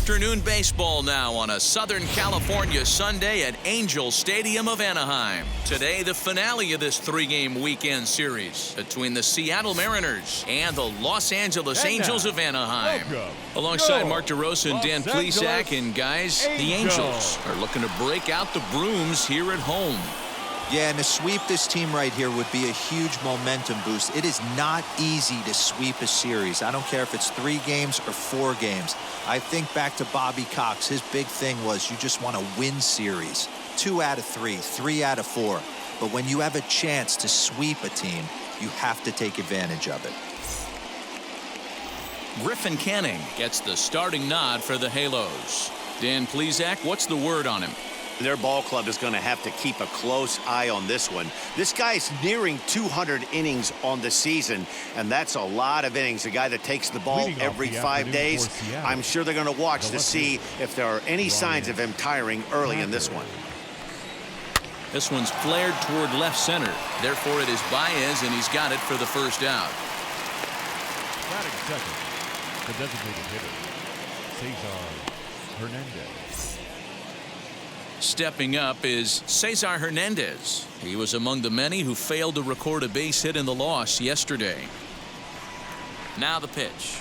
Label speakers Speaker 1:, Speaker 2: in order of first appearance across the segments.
Speaker 1: Afternoon baseball now on a Southern California Sunday at Angel Stadium of Anaheim. Today, the finale of this three-game weekend series between the Seattle Mariners and the Los Angeles Angels of Anaheim. Alongside Mark DeRosa and Dan Plesac, and guys, the Angels are looking to break out the brooms here at home.
Speaker 2: Yeah, and to sweep this team right here would be a huge momentum boost. It is not easy to sweep a series. I don't care if it's 3 games or 4 games. I think back to Bobby Cox. His big thing was you just want to win series. 2 out of 3, 3 out of 4. But when you have a chance to sweep a team, you have to take advantage of it.
Speaker 1: Griffin Canning gets the starting nod for the Halos. Dan Plesac, what's the word on him?
Speaker 3: Their ball club is going to have to keep a close eye on this one. This guy's nearing 200 innings on the season, and that's a lot of innings. A guy that takes the ball every 5 days. I'm sure they're going to watch to see if there are any signs of him tiring early in this one.
Speaker 1: This one's flared toward left center. Therefore, it is Baez, and he's got it for the first out.
Speaker 4: Batting second, the designated hitter, Cesar Hernandez.
Speaker 1: Stepping up is Cesar Hernandez. He was among the many who failed to record a base hit in the loss yesterday. Now the pitch.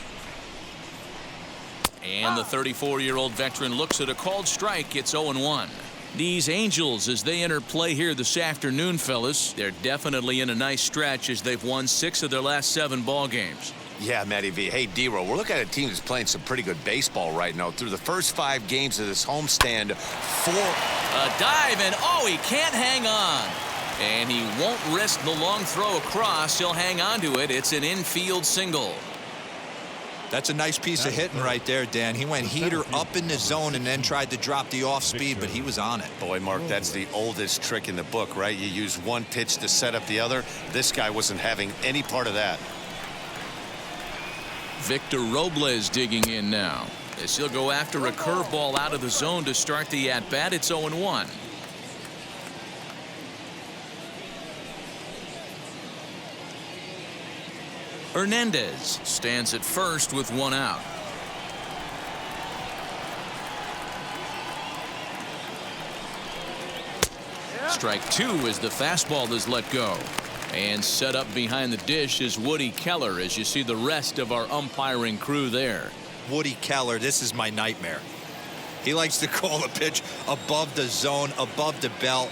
Speaker 1: And the 34-year-old veteran looks at a called strike. It's 0-1. These Angels, as they enter play here this afternoon, fellas, they're definitely in a nice stretch as they've won 6 of their last 7 ball games.
Speaker 3: Yeah, Matty V. Hey, D-Row, we're looking at a team that's playing some pretty good baseball right now. Through the first 5 games of this homestand, 4.
Speaker 1: A dive, and oh, he can't hang on. And he won't risk the long throw across. He'll hang on to it. It's an infield single.
Speaker 2: That's a nice piece of hitting right there, Dan. He went heater up in the zone and then tried to drop the off speed, but he was on it.
Speaker 3: Boy, Mark, that's the oldest trick in the book, right? You use one pitch to set up the other. This guy wasn't having any part of that.
Speaker 1: Victor Robles digging in now as he'll go after a curveball out of the zone to start the at-bat. It's 0-1. Hernandez stands at first with 1 out. Strike 2 as the fastball is let go. And set up behind the dish is Woody Keller as you see the rest of our umpiring crew there.
Speaker 2: Woody Keller, this is my nightmare. He likes to call a pitch above the zone, above the belt.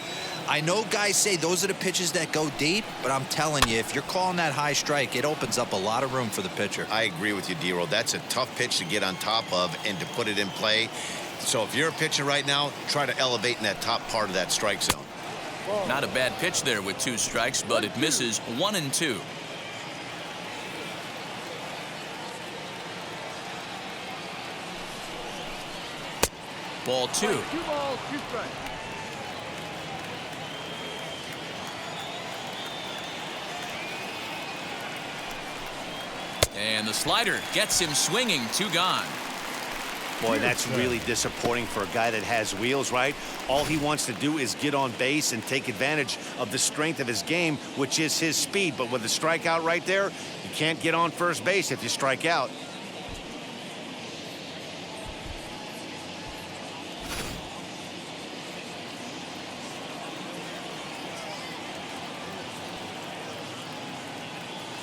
Speaker 2: I know guys say those are the pitches that go deep, but I'm telling you, if you're calling that high strike, it opens up a lot of room for the pitcher.
Speaker 3: I agree with you, D-Row. That's a tough pitch to get on top of and to put it in play. So if you're a pitcher right now, try to elevate in that top part of that strike zone.
Speaker 1: Not a bad pitch there with 2 strikes, but it misses 1 and 2. Ball 2.
Speaker 4: 2 balls, 2 strikes.
Speaker 1: And the slider gets him swinging. 2 gone.
Speaker 3: Boy, that's really disappointing for a guy that has wheels, right? All he wants to do is get on base and take advantage of the strength of his game, which is his speed. But with a strikeout right there, you can't get on first base if you strike out.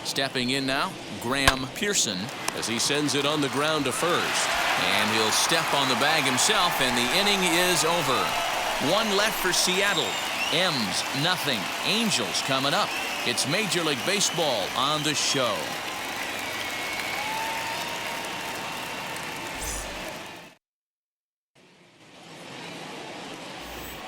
Speaker 1: Stepping in now, Graham Pearson as he sends it on the ground to first. And he'll step on the bag himself, and the inning is over. 1 left for Seattle. M's nothing. Angels coming up. It's Major League Baseball on the show.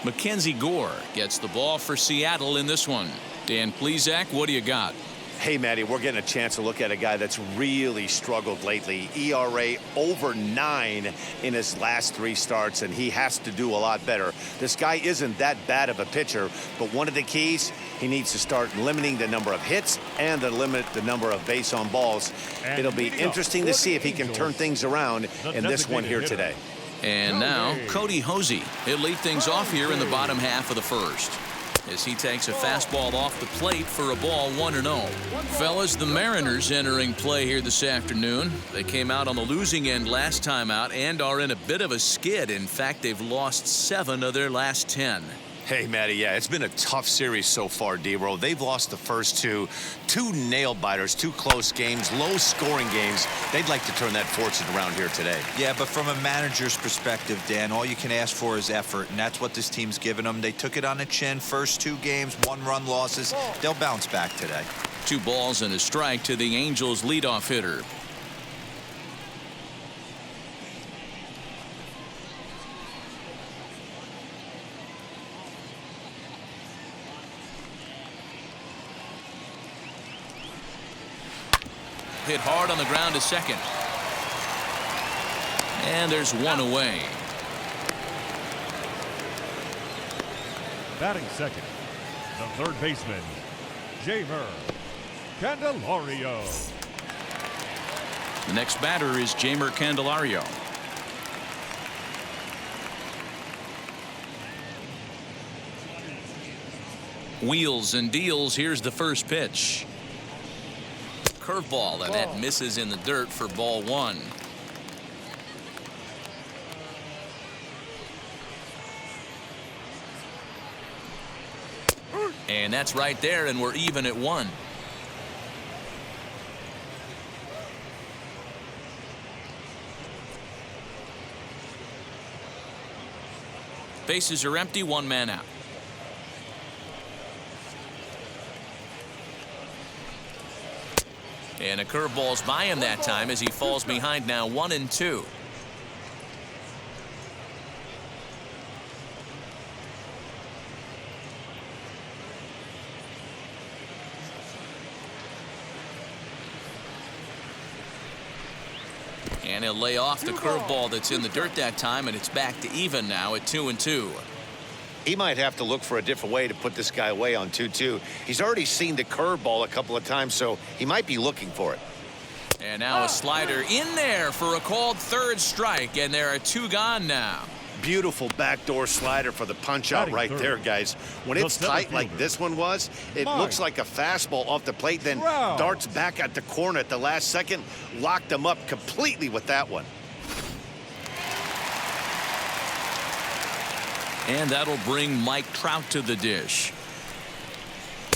Speaker 1: Mackenzie Gore gets the ball for Seattle in this one. Dan Plesac, what do you got?
Speaker 3: Hey, Matty, we're getting a chance to look at a guy that's really struggled lately. ERA over 9 in his last 3 starts, and he has to do a lot better. This guy isn't that bad of a pitcher, but one of the keys, he needs to start limiting the number of hits and to limit the number of base on balls. It'll be interesting to see if he can turn things around in this one here today.
Speaker 1: And now, Cody Hosey. He'll lead things off here in the bottom half of the first. as he takes a fastball off the plate for a ball 1-0. Fellas, the Mariners entering play here this afternoon. They came out on the losing end last time out and are in a bit of a skid. In fact, they've lost 7 of their last 10.
Speaker 3: Hey, Matty, yeah, it's been a tough series so far, D-Row. They've lost the first two nail-biters, 2 close games, low-scoring games. They'd like to turn that fortune around here today.
Speaker 2: Yeah, but from a manager's perspective, Dan, all you can ask for is effort, and that's what this team's given them. They took it on the chin. First 2 games, 1-run losses. They'll bounce back today.
Speaker 1: 2 balls and a strike to the Angels leadoff hitter. Hit hard on the ground to second. And there's 1 away.
Speaker 4: Batting second, the third baseman, Jeimer Candelario.
Speaker 1: The next batter is Jeimer Candelario. Wheels and deals. Here's the first pitch. Curveball, and that misses in the dirt for ball 1. And that's right there, and we're even at 1. Bases are empty, 1 man out. And a curveball's by him that time as he falls behind now 1-2. And he'll lay off the curveball that's in the dirt that time, and it's back to even now at 2-2.
Speaker 3: He might have to look for a different way to put this guy away on 2-2. He's already seen the curveball a couple of times, so he might be looking for it.
Speaker 1: And now a slider in there for a called 3rd strike, and there are 2 gone now.
Speaker 3: Beautiful backdoor slider for the punch out right there, guys. When it's tight like this one was, it looks like a fastball off the plate, then darts back at the corner at the last second. Locked him up completely with that one.
Speaker 1: And that'll bring Mike Trout to the dish,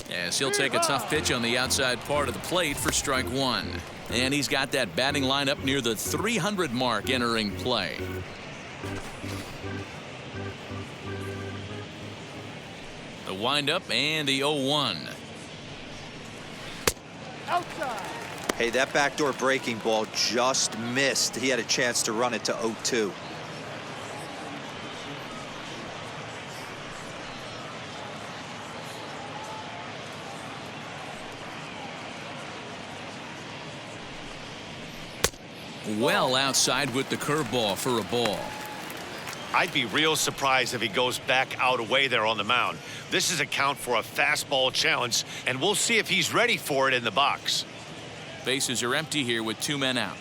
Speaker 1: as he'll take a tough pitch on the outside part of the plate for strike 1. And he's got that batting lineup near the 300 mark entering play. The windup and the 0-1.
Speaker 2: Outside. Hey, that backdoor breaking ball just missed. He had a chance to run it to 0-2.
Speaker 1: Well outside with the curveball for a ball.
Speaker 3: I'd be real surprised if he goes back out away there on the mound. This is a count for a fastball challenge, and we'll see if he's ready for it in the box.
Speaker 1: Bases are empty here with 2 men out.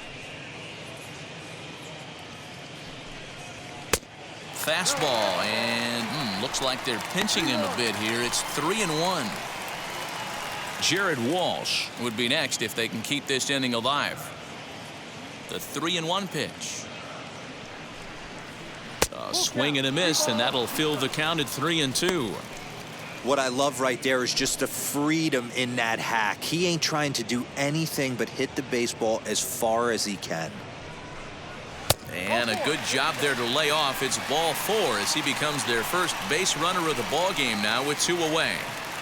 Speaker 1: Fastball, and looks like they're pinching him a bit here. It's 3-1. Jared Walsh would be next if they can keep this inning alive. The 3-1 pitch. A swing and a miss, and that'll fill the count at 3-2.
Speaker 2: What I love right there is just the freedom in that hack. He ain't trying to do anything but hit the baseball as far as he can.
Speaker 1: And a good job there to lay off. It's ball 4 as he becomes their first base runner of the ball game now with 2 away.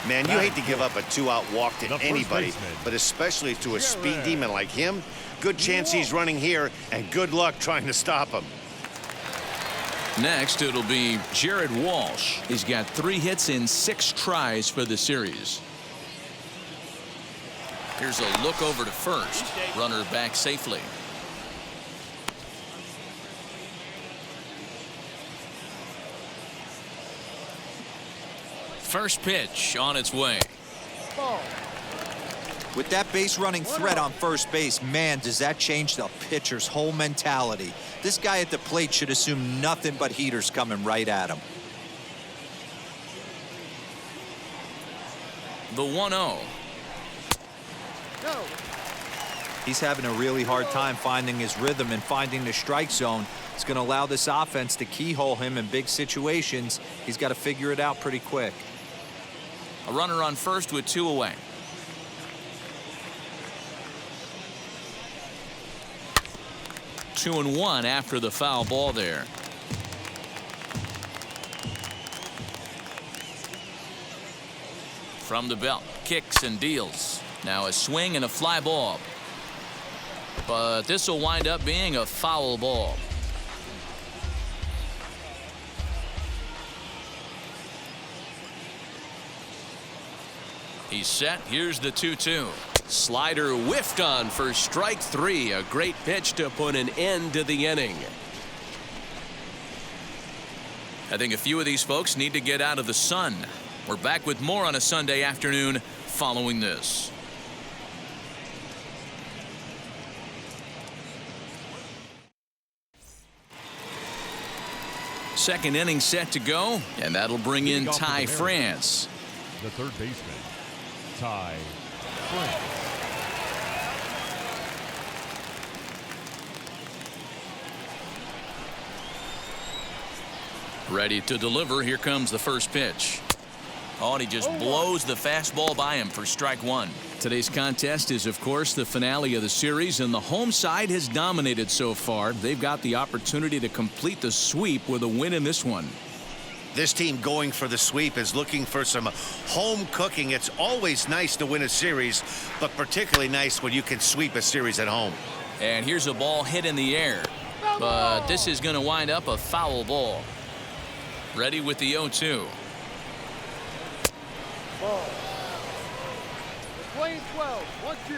Speaker 3: Man, you hate to give up a 2-out walk to anybody, but especially to a speed demon like him. Good chance he's running here, and good luck trying to stop him.
Speaker 1: Next, it'll be Jared Walsh. He's got 3 hits in 6 tries for the series. Here's a look over to first. Runner back safely. First pitch on its way.
Speaker 2: With that base running threat on first base, man, does that change the pitcher's whole mentality. This guy at the plate should assume nothing but heaters coming right at him.
Speaker 1: The 1-0.
Speaker 2: He's having a really hard time finding his rhythm and finding the strike zone. It's going to allow this offense to keyhole him in big situations. He's got to figure it out pretty quick.
Speaker 1: A runner on first with 2 away. Two and one after the foul ball there. From the belt, kicks and deals. Now a swing and a fly ball. But this will wind up being a foul ball. He's set. Here's the 2-2.
Speaker 5: Slider whiffed on for strike 3. A great pitch to put an end to the inning.
Speaker 1: I think a few of these folks need to get out of the sun. We're back with more on a Sunday afternoon following this. Second inning set to go, and that'll bring in Ty France.
Speaker 4: The third baseman, Ty France.
Speaker 1: Ready to deliver. Here comes the first pitch. Oh, and he just blows the fastball by him for strike 1. Today's contest is, of course, the finale of the series, and the home side has dominated so far. They've got the opportunity to complete the sweep with a win in this one.
Speaker 3: This team going for the sweep is looking for some home cooking. It's always nice to win a series, but particularly nice when you can sweep a series at home.
Speaker 1: And here's a ball hit in the air, but this is going to wind up a foul ball. Ready with the 0-2.
Speaker 6: Ball. Playing 12, 1-2.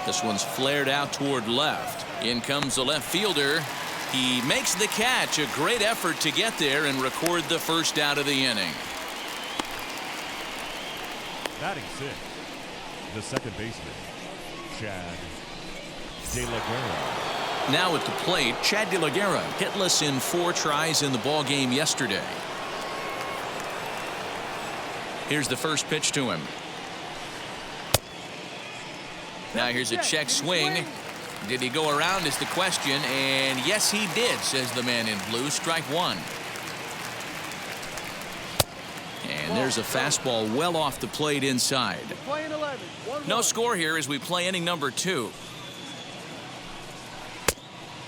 Speaker 1: This one's flared out toward left. In comes the left fielder. He makes the catch. A great effort to get there and record the first out of the inning.
Speaker 4: Batting 6, the second baseman, Chad De La Guerra.
Speaker 1: Now at the plate, Chad De La Guerra hitless in 4 tries in the ball game yesterday. Here's the first pitch to him. Now here's a check swing. Did he go around is the question, and yes he did, says the man in blue. Strike 1. And there's a fastball well off the plate inside. No score here as we play inning number 2.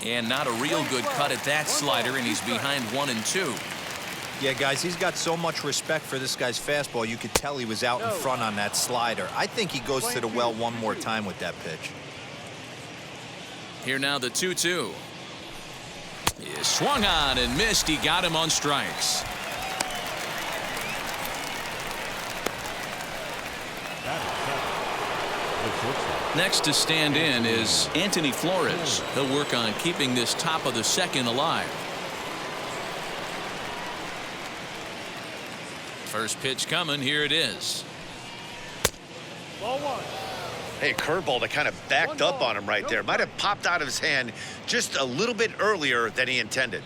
Speaker 1: And not a real good cut at that slider, and he's behind 1-2.
Speaker 2: Yeah, guys, he's got so much respect for this guy's fastball. You could tell he was out in front on that slider. I think he goes to the well one more time with that pitch.
Speaker 1: Here now the 2-2. He swung on and missed. He got him on strikes. Next to stand in is Anthony Flores. He'll work on keeping this top of the second alive. First pitch coming. Here it is.
Speaker 6: Ball 1.
Speaker 3: Hey, curveball that kind of backed up on him right there. Might have popped out of his hand just a little bit earlier than he intended.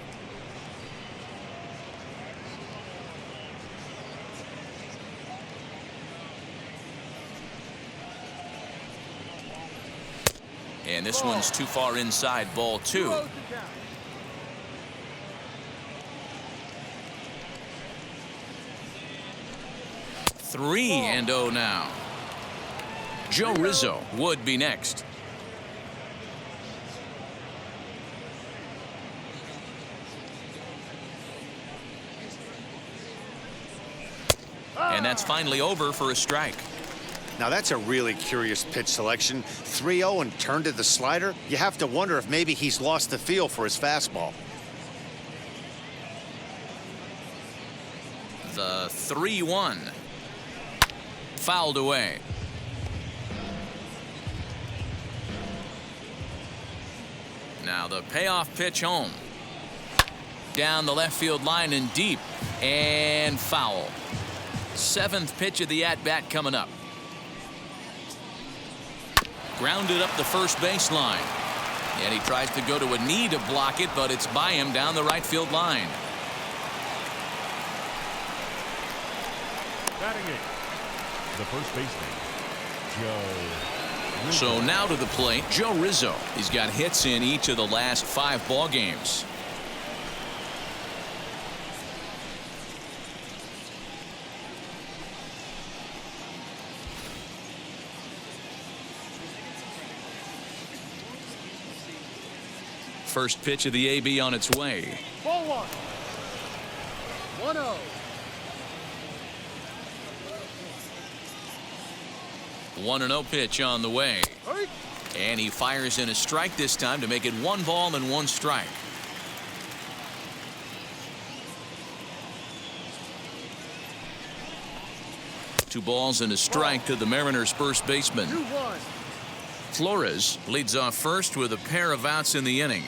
Speaker 1: And this one's too far inside. Ball 2. 3-0 now. Joe Rizzo would be next. And that's finally over for a strike.
Speaker 3: Now that's a really curious pitch selection. 3-0 and turned to the slider. You have to wonder if maybe he's lost the feel for his fastball.
Speaker 1: The 3-1. Fouled away. Now the payoff pitch home. Down the left field line and deep. And foul. 7th pitch of the at-bat coming up. Grounded up the first baseline. And he tries to go to a knee to block it, but it's by him down the right field line.
Speaker 4: Batting eighth, the first baseman, Joe Rizzo.
Speaker 1: So now to the plate, Joe Rizzo. He's got hits in each of the last 5 ball games. First pitch of the AB on its way.
Speaker 6: Ball 1. 1-0.
Speaker 1: 1-0 pitch on the way.
Speaker 6: Hurry.
Speaker 1: And he fires in a strike this time to make it 1 ball and 1 strike. Two balls and a strike to the Mariners' first baseman.
Speaker 6: 2-1.
Speaker 1: Flores leads off first with a pair of outs in the inning.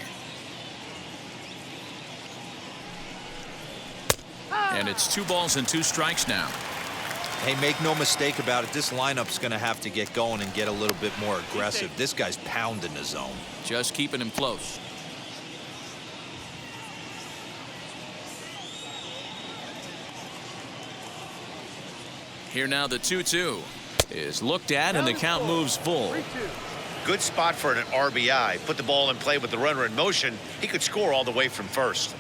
Speaker 1: And it's 2 balls and 2 strikes now.
Speaker 2: Hey, make no mistake about it. This lineup's going to have to get going and get a little bit more aggressive. This guy's pounding the zone.
Speaker 1: Just keeping him close. Here now the 2-2 is looked at and the count moves full.
Speaker 6: 3-2.
Speaker 3: Good spot for an RBI. Put the ball in play with the runner in motion. He could score all the way from first.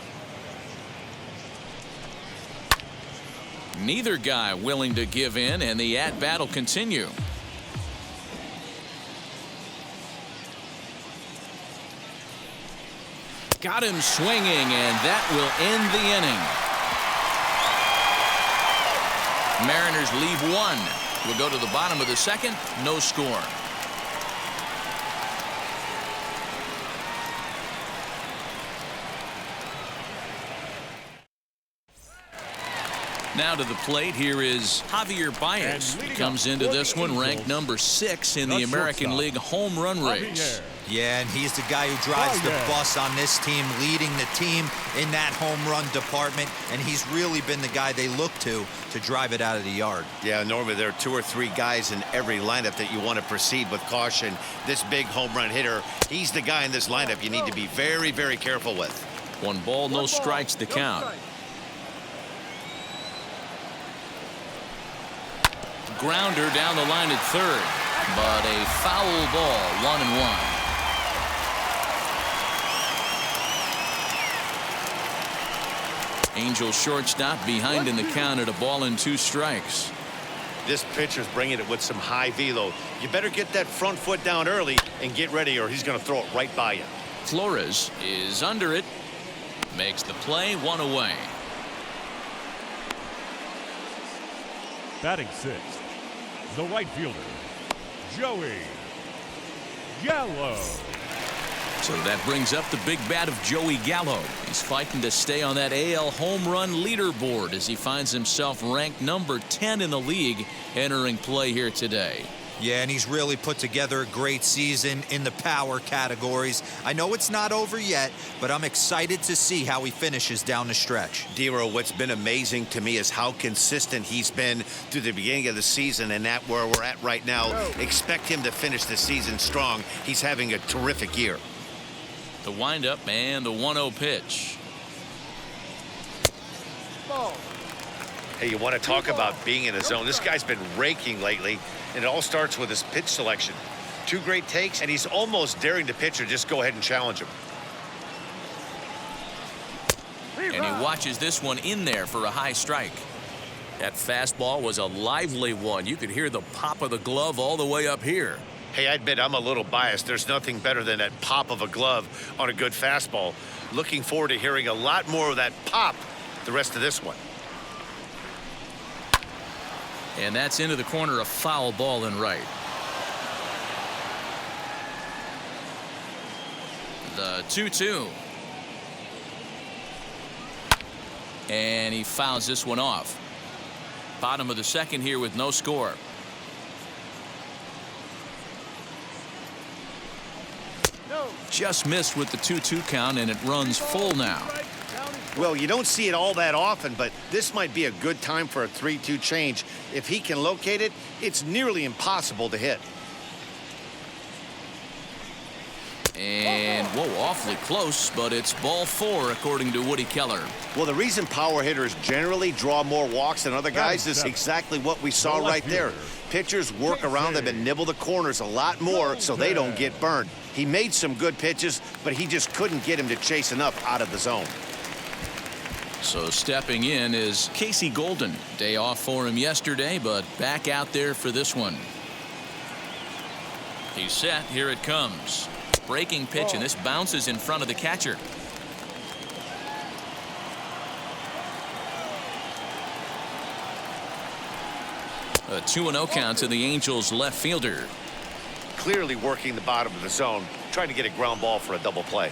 Speaker 1: Neither guy willing to give in, and the at-bat will continue. Got him swinging, and that will end the inning. Mariners leave 1. We'll go to the bottom of the second. No score. Now to the plate, here is Javier Baez. He comes into this one ranked number 6 in the American League home run race.
Speaker 2: Yeah, and he's the guy who drives the bus on this team, leading the team in that home run department, and he's really been the guy they look to drive it out of the yard.
Speaker 3: Yeah, normally there are 2 or 3 guys in every lineup that you want to proceed with caution. This big home run hitter, he's the guy in this lineup you need to be very, very careful with.
Speaker 1: 1 ball, no strikes the count. Grounder down the line at third, but a foul ball, 1-1. Angel shortstop behind in the count at 1 ball and 2 strikes.
Speaker 3: This pitcher's bringing it with some high velo. You better get that front foot down early and get ready, or he's going to throw it right by you.
Speaker 1: Flores is under it, makes the play, 1 away.
Speaker 4: Batting sixth, the right fielder, Joey Gallo.
Speaker 1: So that brings up the big bat of Joey Gallo. He's fighting to stay on that AL home run leaderboard as he finds himself ranked number 10 in the league entering play here today.
Speaker 2: Yeah, and he's really put together a great season in the power categories. I know it's not over yet, but I'm excited to see how he finishes down the stretch.
Speaker 3: Dero, what's been amazing to me is how consistent he's been through the beginning of the season, and that where we're at right now. Expect him to finish the season strong. He's having a terrific year.
Speaker 1: The windup and the 1-0 pitch.
Speaker 6: Ball.
Speaker 3: Hey, you want to talk about being in a zone? This guy's been raking lately, and it all starts with his pitch selection. 2 great takes, and he's almost daring the pitcher just go ahead and challenge him.
Speaker 1: And he watches this one in there for a high strike. That fastball was a lively one. You could hear the pop of the glove all the way up here.
Speaker 3: Hey, I admit I'm a little biased. There's nothing better than that pop of a glove on a good fastball. Looking forward to hearing a lot more of that pop the rest of this one.
Speaker 1: And that's into the corner, a foul ball and right. The 2-2. And he fouls this one off. Bottom of the second here with no score. Just missed with the 2-2 count, and it runs full now.
Speaker 3: Well, you don't see it all that often, but this might be a good time for a 3-2 change. If he can locate it, it's nearly impossible to hit.
Speaker 1: And, whoa, awfully close, but it's ball 4, according to Woody Keller.
Speaker 3: Well, the reason power hitters generally draw more walks than other guys is exactly what we saw right there. Pitchers work around them and nibble the corners a lot more so they don't get burned. He made some good pitches, but he just couldn't get him to chase enough out of the zone.
Speaker 1: So stepping in is Casey Golden. Day off for him yesterday, but back out there for this one. He's set. Here it comes. Breaking pitch, and this bounces in front of the catcher. A 2-0 count to the Angels left fielder.
Speaker 3: Clearly working the bottom of the zone, trying to get a ground ball for a double play.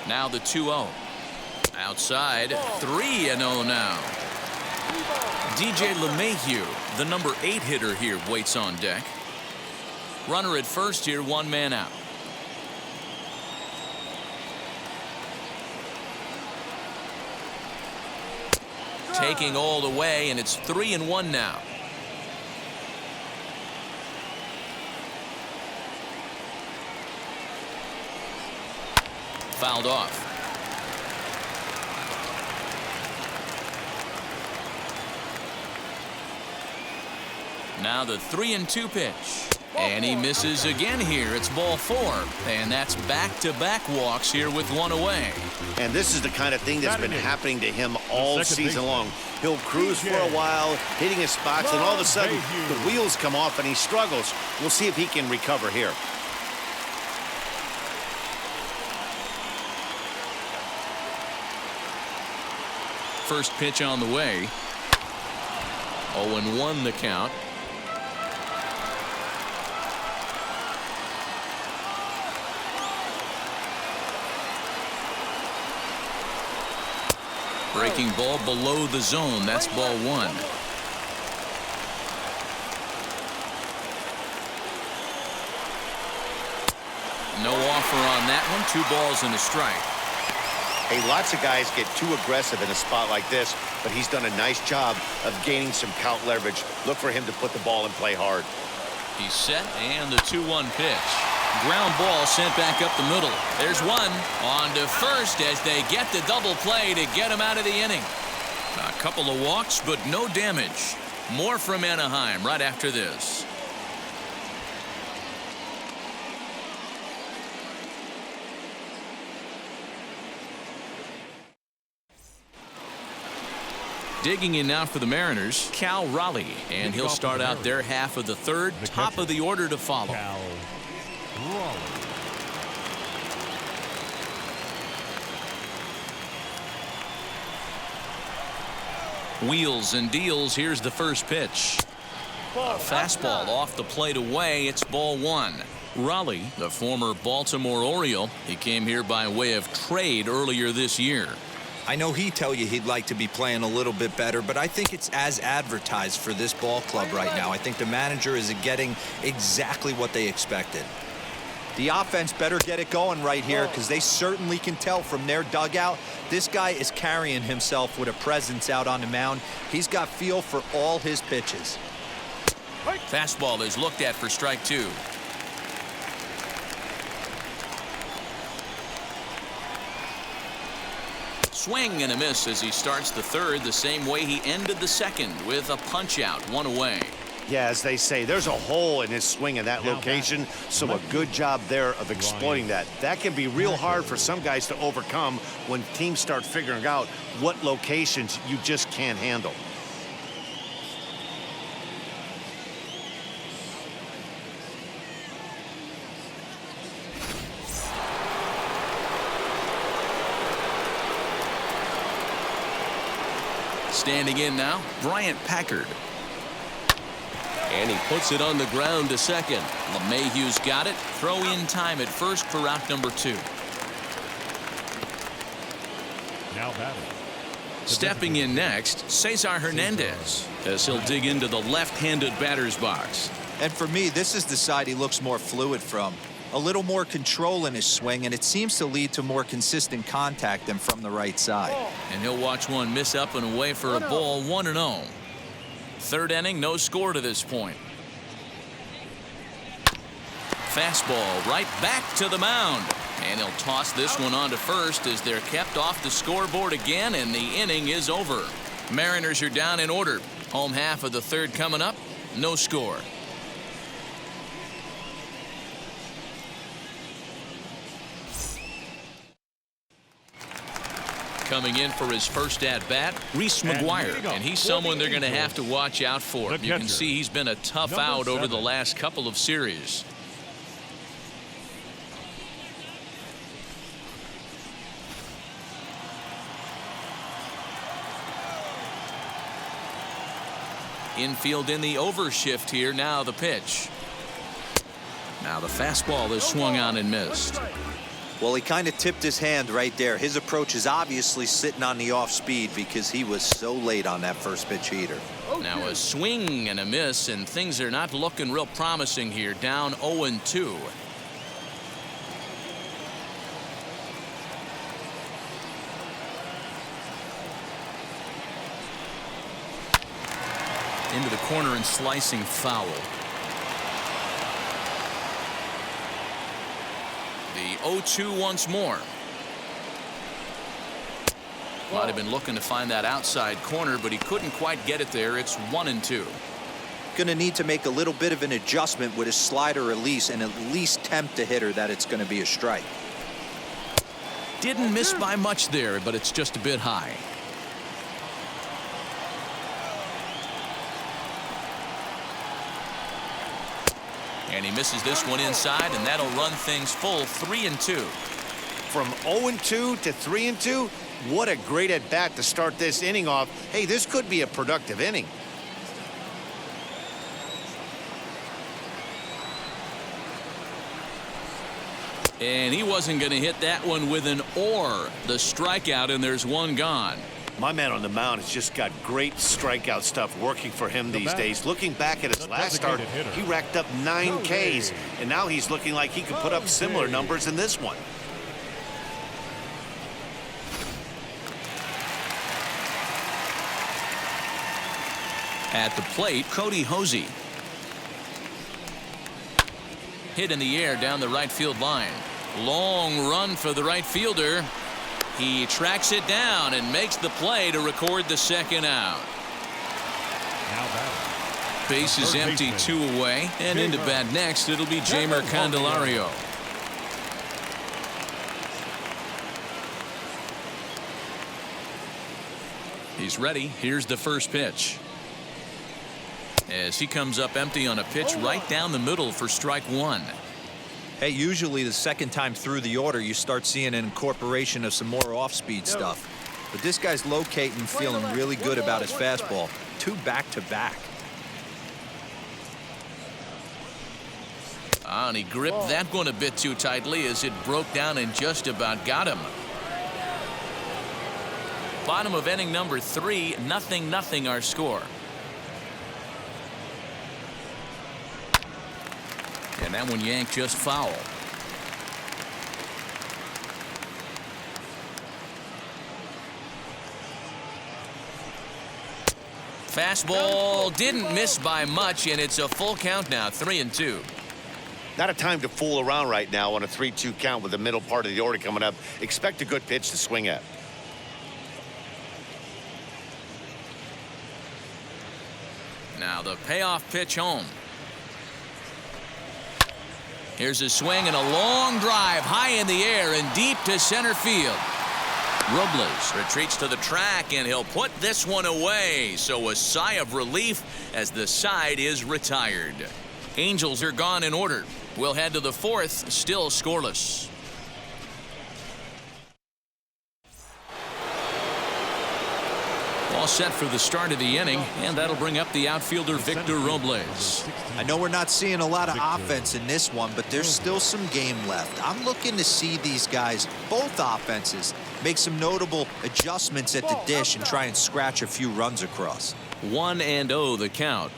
Speaker 1: Now the 2-0. Outside, 3-0 now. DJ LeMahieu, the number 8 hitter here, waits on deck. Runner at first here, 1 man out. Taking all the way, and it's 3-1 now. Fouled off. Now the 3-2 pitch. And he misses again here. It's ball 4. And that's back-to-back walks here with 1 away.
Speaker 3: And this is the kind of thing that's been happening to him all season long. He'll cruise for a while, hitting his spots, and all of a sudden the wheels come off and he struggles. We'll see if he can recover here.
Speaker 1: First pitch on the way. 0-1 the count. Breaking ball below the zone. That's ball 1. No offer on that one. 2 balls and a strike.
Speaker 3: Hey, lots of guys get too aggressive in a spot like this, but he's done a nice job of gaining some count leverage. Look for him to put the ball in play hard.
Speaker 1: He's set, and the 2-1 pitch. Ground ball sent back up the middle. There's one. On to first as they get the double play to get him out of the inning. A couple of walks, but no damage. More from Anaheim right after this. Digging in now for the Mariners, Cal Raleigh, and he'll start out their half of the third. Top of the order to follow.
Speaker 4: Cal Raleigh.
Speaker 1: Wheels and deals. Here's the first pitch. A fastball off the plate away. It's ball 1. Raleigh, the former Baltimore Oriole, he came here by way of trade earlier this year.
Speaker 2: I know he'd tell you he'd like to be playing a little bit better, but I think it's as advertised for this ball club right now. I think the manager is getting exactly what they expected. The offense better get it going right here, because they certainly can tell from their dugout this guy is carrying himself with a presence out on the mound. He's got feel for all his pitches.
Speaker 1: Fastball is looked at for strike 2. Swing and a miss as he starts the third the same way he ended the second, with a punch out, 1 away.
Speaker 3: Yeah, as they say, there's a hole in his swing in that location, so a good job there of exploiting that. That can be real hard for some guys to overcome when teams start figuring out what locations you just can't handle.
Speaker 1: Standing in now, Bryant Packard.
Speaker 5: And he puts it on the ground to second.
Speaker 1: LeMahieu's got it. Throw in time at first for out number 2.
Speaker 4: Now batting.
Speaker 1: Stepping in next, Cesar Hernandez, as he'll dig into the left-handed batter's box.
Speaker 2: And for me, this is the side he looks more fluid from. A little more control in his swing, and it seems to lead to more consistent contact than from the right side.
Speaker 1: And he'll watch one miss up and away for a ball, 1-0. Third inning, no score to this point. Fastball right back to the mound. And he'll toss this one on to first as they're kept off the scoreboard again, and the inning is over. Mariners are down in order. Home half of the third coming up. No score. Coming in for his first at-bat, Reese McGuire, and he's someone they're going to have to watch out for. You can see he's been a tough out over the last couple of series. Infield in the overshift here. Now the pitch. Now the fastball is swung on and missed.
Speaker 2: Well, he kind of tipped his hand right there. His approach is obviously sitting on the off speed because he was so late on that first pitch heater.
Speaker 1: Now a swing and a miss, and things are not looking real promising here. Down 0-2. Into the corner and slicing foul. The 0-2 once more. Might have been looking to find that outside corner, but he couldn't quite get it there. It's 1-2.
Speaker 2: Going to need to make a little bit of an adjustment with his slider release and at least tempt a hitter that it's going to be a strike.
Speaker 1: Didn't miss by much there, but it's just a bit high. And he misses this one inside, and that'll run things full 3-2.
Speaker 3: From 0-2 to 3-2, what a great at bat to start this inning off. Hey, this could be a productive inning.
Speaker 1: And he wasn't going to hit that one with an or. The strikeout, and there's one gone.
Speaker 3: My man on the mound has just got great strikeout stuff working for him these days. Looking back at his last start, he racked up 9 Ks, and now he's looking like he could put up similar numbers in this one.
Speaker 1: At the plate, Cody Hosey. Hit in the air down the right field line. Long run for the right fielder. He tracks it down and makes the play to record the second out. Base is empty, 2 away, and into bat next it'll be Jeimer Candelario. He's ready. Here's the first pitch. As he comes up empty on a pitch right down the middle for strike 1.
Speaker 2: Hey, usually the second time through the order, you start seeing an incorporation of some more off-speed stuff. But this guy's locating, feeling really good about his fastball. 2 back-to-back.
Speaker 1: And he gripped that one a bit too tightly as it broke down and just about got him. Bottom of inning number 3, 0-0 our score. And that one yanked just foul. Fastball didn't miss by much, and it's a full count now, 3-2.
Speaker 3: Not a time to fool around right now on a 3-2 count with the middle part of the order coming up. Expect a good pitch to swing at.
Speaker 1: Now the payoff pitch home. Here's a swing and a long drive high in the air and deep to center field. Robles retreats to the track, and he'll put this one away. So a sigh of relief as the side is retired. Angels are gone in order. We'll head to the 4th, still scoreless. All set for the start of the inning, and that'll bring up the outfielder Victor Robles.
Speaker 2: I know we're not seeing a lot of offense in this one, but there's still some game left. I'm looking to see these guys, both offenses, make some notable adjustments at the dish and try and scratch a few runs across.
Speaker 1: 1-0 the count.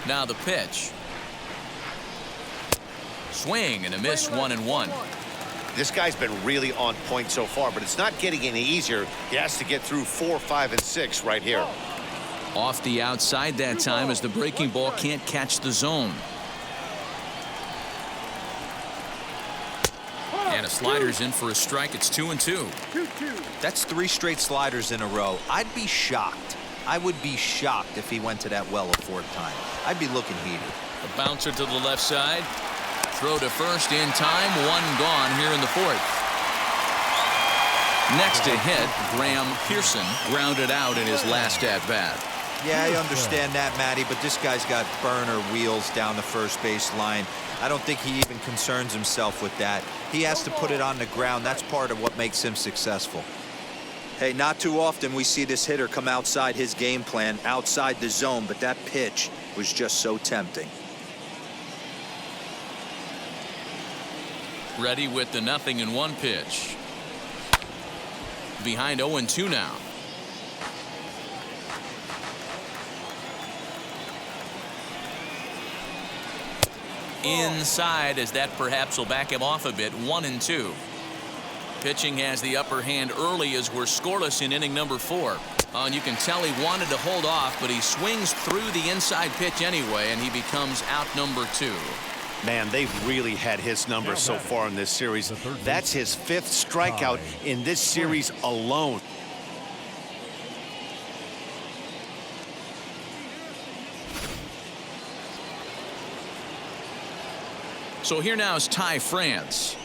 Speaker 1: Now the pitch. Swing and a miss, 1-1.
Speaker 3: This guy's been really on point so far, but it's not getting any easier. He has to get through 4, 5, and 6 right here.
Speaker 1: Off the outside that time as the breaking ball can't catch the zone. And a slider's in for a strike. It's 2-2.
Speaker 2: That's 3 straight sliders in a row. I'd be shocked. I would be shocked if he went to that well a 4th time. I'd be looking heated.
Speaker 1: A bouncer to the left side. Throw to first in time. 1 gone here in the 4th. Next to hit, Graham Pearson grounded out in his last at bat.
Speaker 2: Yeah, I understand that, Matty, but this guy's got burner wheels down the first base line. I don't think he even concerns himself with that. He has to put it on the ground. That's part of what makes him successful. Hey, not too often we see this hitter come outside his game plan, outside the zone, but that pitch was just so tempting.
Speaker 1: Ready with the 0-1 pitch. Behind 0-2 now. Inside, as that perhaps will back him off a bit. 1-2. Pitching has the upper hand early as we're scoreless in inning number 4. And you can tell he wanted to hold off, but he swings through the inside pitch anyway, and he becomes out number 2.
Speaker 3: Man, they've really had his number so far in this series. That's his 5th strikeout in this series alone.
Speaker 1: So here now is Ty France.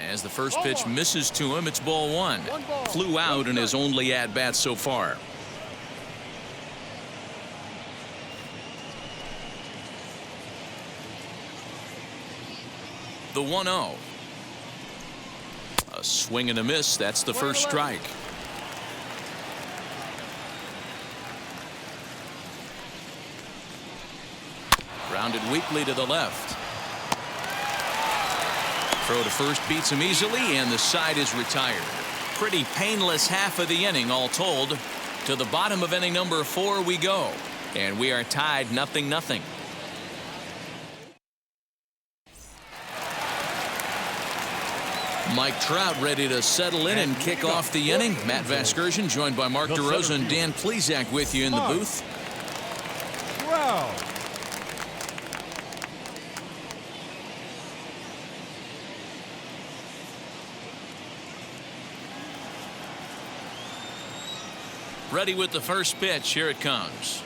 Speaker 1: As the first pitch misses to him, it's ball 1. Flew out in his only at-bat so far. The 1-0. A swing and a miss. That's the first strike. Grounded weakly to the left. Throw to first beats him easily, and the side is retired. Pretty painless half of the inning, all told. To the bottom of inning number 4 we go, and we are tied 0-0. Mike Trout ready to settle in and kick off the inning. Matt Vasgersian joined by Mark DeRosa and Dan Plesac with you in the booth.
Speaker 4: Wow.
Speaker 1: Ready with the first pitch. Here it comes.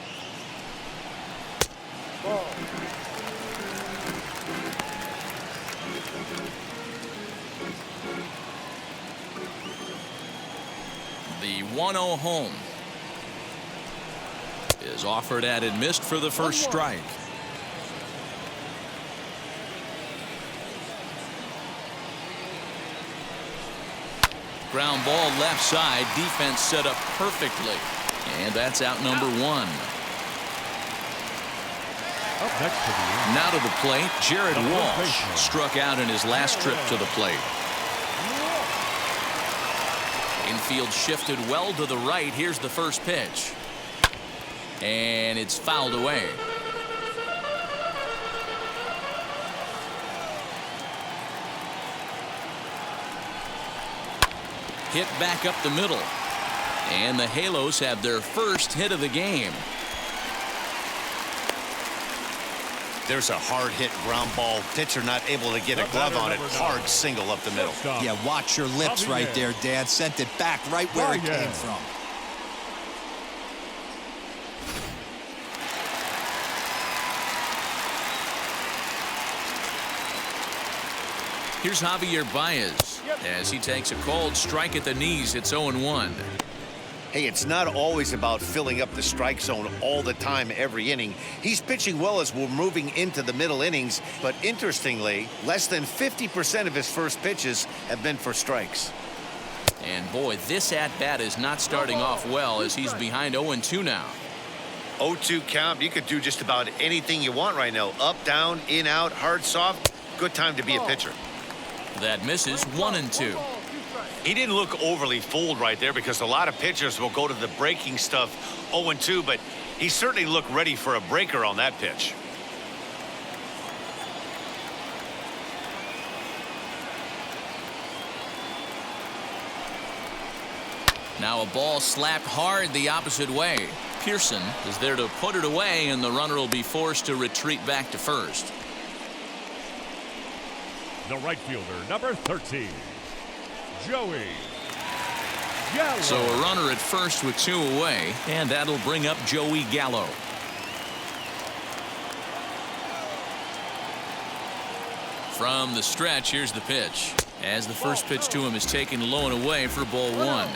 Speaker 1: The 1-0 home is offered at and missed for the first strike. Ground ball left side. Defense set up perfectly. And that's out number 1.
Speaker 4: Up next to the
Speaker 1: Now to the plate, Jared Walsh struck out in his last trip to the plate. Infield shifted well to the right. Here's the first pitch. And it's fouled away. Hit back up the middle. And the Halos have their first hit of the game.
Speaker 3: There's a hard hit ground ball. Pitcher not able to get a glove on it. Hard single up the middle.
Speaker 2: Yeah, watch your lips right there, Dan. Sent it back right where it came from.
Speaker 1: Here's Javier Baez as he takes a cold strike at the knees. It's 0-1.
Speaker 3: Hey, it's not always about filling up the strike zone all the time every inning. He's pitching well as we're moving into the middle innings, but interestingly, less than 50% of his first pitches have been for strikes.
Speaker 1: And boy, this at-bat is not starting off well as he's behind 0-2 now.
Speaker 3: 0-2 count. You could do just about anything you want right now. Up, down, in, out, hard, soft. Good time to be a pitcher.
Speaker 1: That misses. 1-2.
Speaker 3: He didn't look overly fooled right there because a lot of pitchers will go to the breaking stuff 0-2, but he certainly looked ready for a breaker on that pitch.
Speaker 1: Now a ball slapped hard the opposite way. Pearson is there to put it away, and the runner will be forced to retreat back to first.
Speaker 4: The right fielder, number 13, Joey Gallo.
Speaker 1: So a runner at first with 2 away, and that'll bring up Joey Gallo. From the stretch, here's the pitch. As the first pitch to him is taken low and away for ball 1.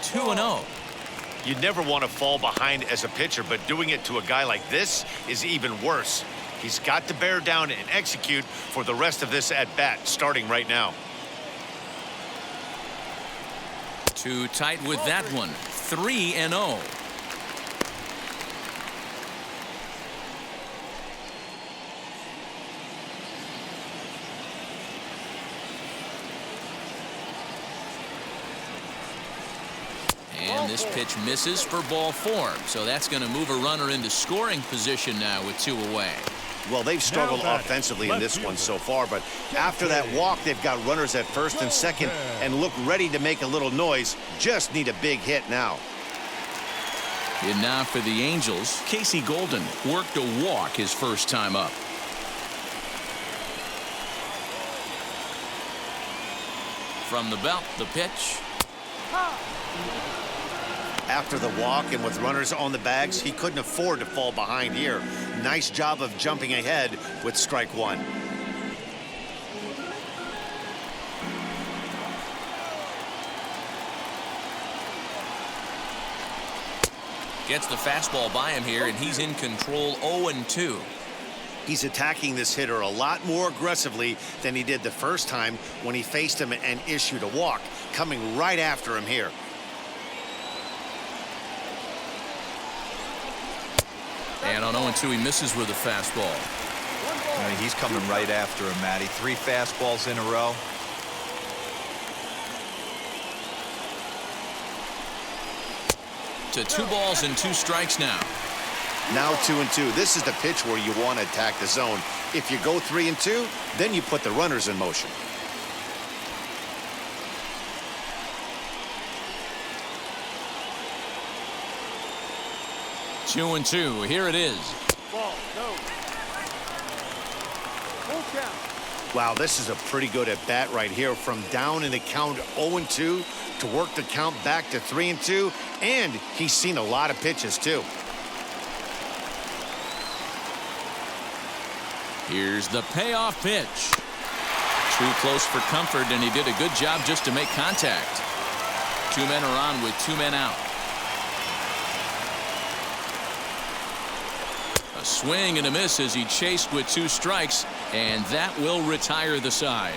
Speaker 1: Two and 0.
Speaker 3: You never want to fall behind as a pitcher, but doing it to a guy like this is even worse. He's got to bear down and execute for the rest of this at-bat, starting right now.
Speaker 1: Too tight with that one. 3 and 0. And this pitch misses for ball 4. So that's going to move a runner into scoring position now with 2 away.
Speaker 3: Well, they've struggled offensively in this one so far, but after that walk, they've got runners at first and second and look ready to make a little noise. Just need a big hit now.
Speaker 1: And now for the Angels, Casey Golden worked a walk his first time up. From the belt, the pitch.
Speaker 3: After the walk and with runners on the bags, he couldn't afford to fall behind here. Nice job of jumping ahead with strike 1.
Speaker 1: Gets the fastball by him here, and he's in control. 0-2.
Speaker 3: He's attacking this hitter a lot more aggressively than he did the first time when he faced him and issued a walk, coming right after him here.
Speaker 1: And on 0-2, he misses with a fastball.
Speaker 2: I mean, he's coming right after him, Matty. 3 fastballs in a row.
Speaker 1: To 2 balls and 2 strikes now.
Speaker 3: Now 2-2. This is the pitch where you want to attack the zone. If you go 3-2, then you put the runners in motion.
Speaker 1: Two and 2. Here it is.
Speaker 6: Ball, no. Full count.
Speaker 3: Wow, this is a pretty good at bat right here. From down in the count 0-2 to work the count back to 3-2, and he's seen a lot of pitches too.
Speaker 1: Here's the payoff pitch. Too close for comfort, and he did a good job just to make contact. 2 men are on with 2 men out. A swing and a miss as he chased with 2 strikes, and that will retire the side.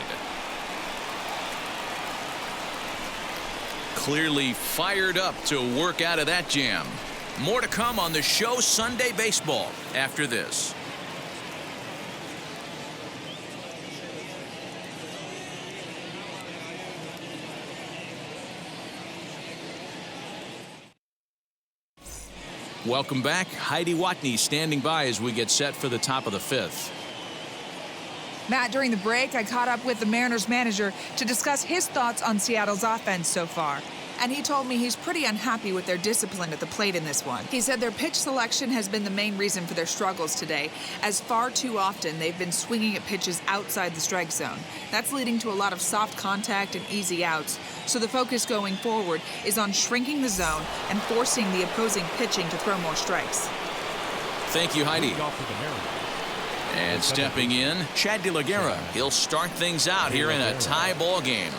Speaker 1: Clearly fired up to work out of that jam. More to come on the show Sunday Baseball after this. Welcome back. Heidi Watney standing by as we get set for the top of the 5th.
Speaker 7: Matt, during the break, I caught up with the Mariners manager to discuss his thoughts on Seattle's offense so far. And he told me he's pretty unhappy with their discipline at the plate in this one. He said their pitch selection has been the main reason for their struggles today, as far too often they've been swinging at pitches outside the strike zone. That's leading to a lot of soft contact and easy outs. So the focus going forward is on shrinking the zone and forcing the opposing pitching to throw more strikes.
Speaker 1: Thank you, Heidi.
Speaker 4: Off to the Mariners.
Speaker 1: And stepping in, Chad De La Guerra. He'll start things out here in a tie ball game.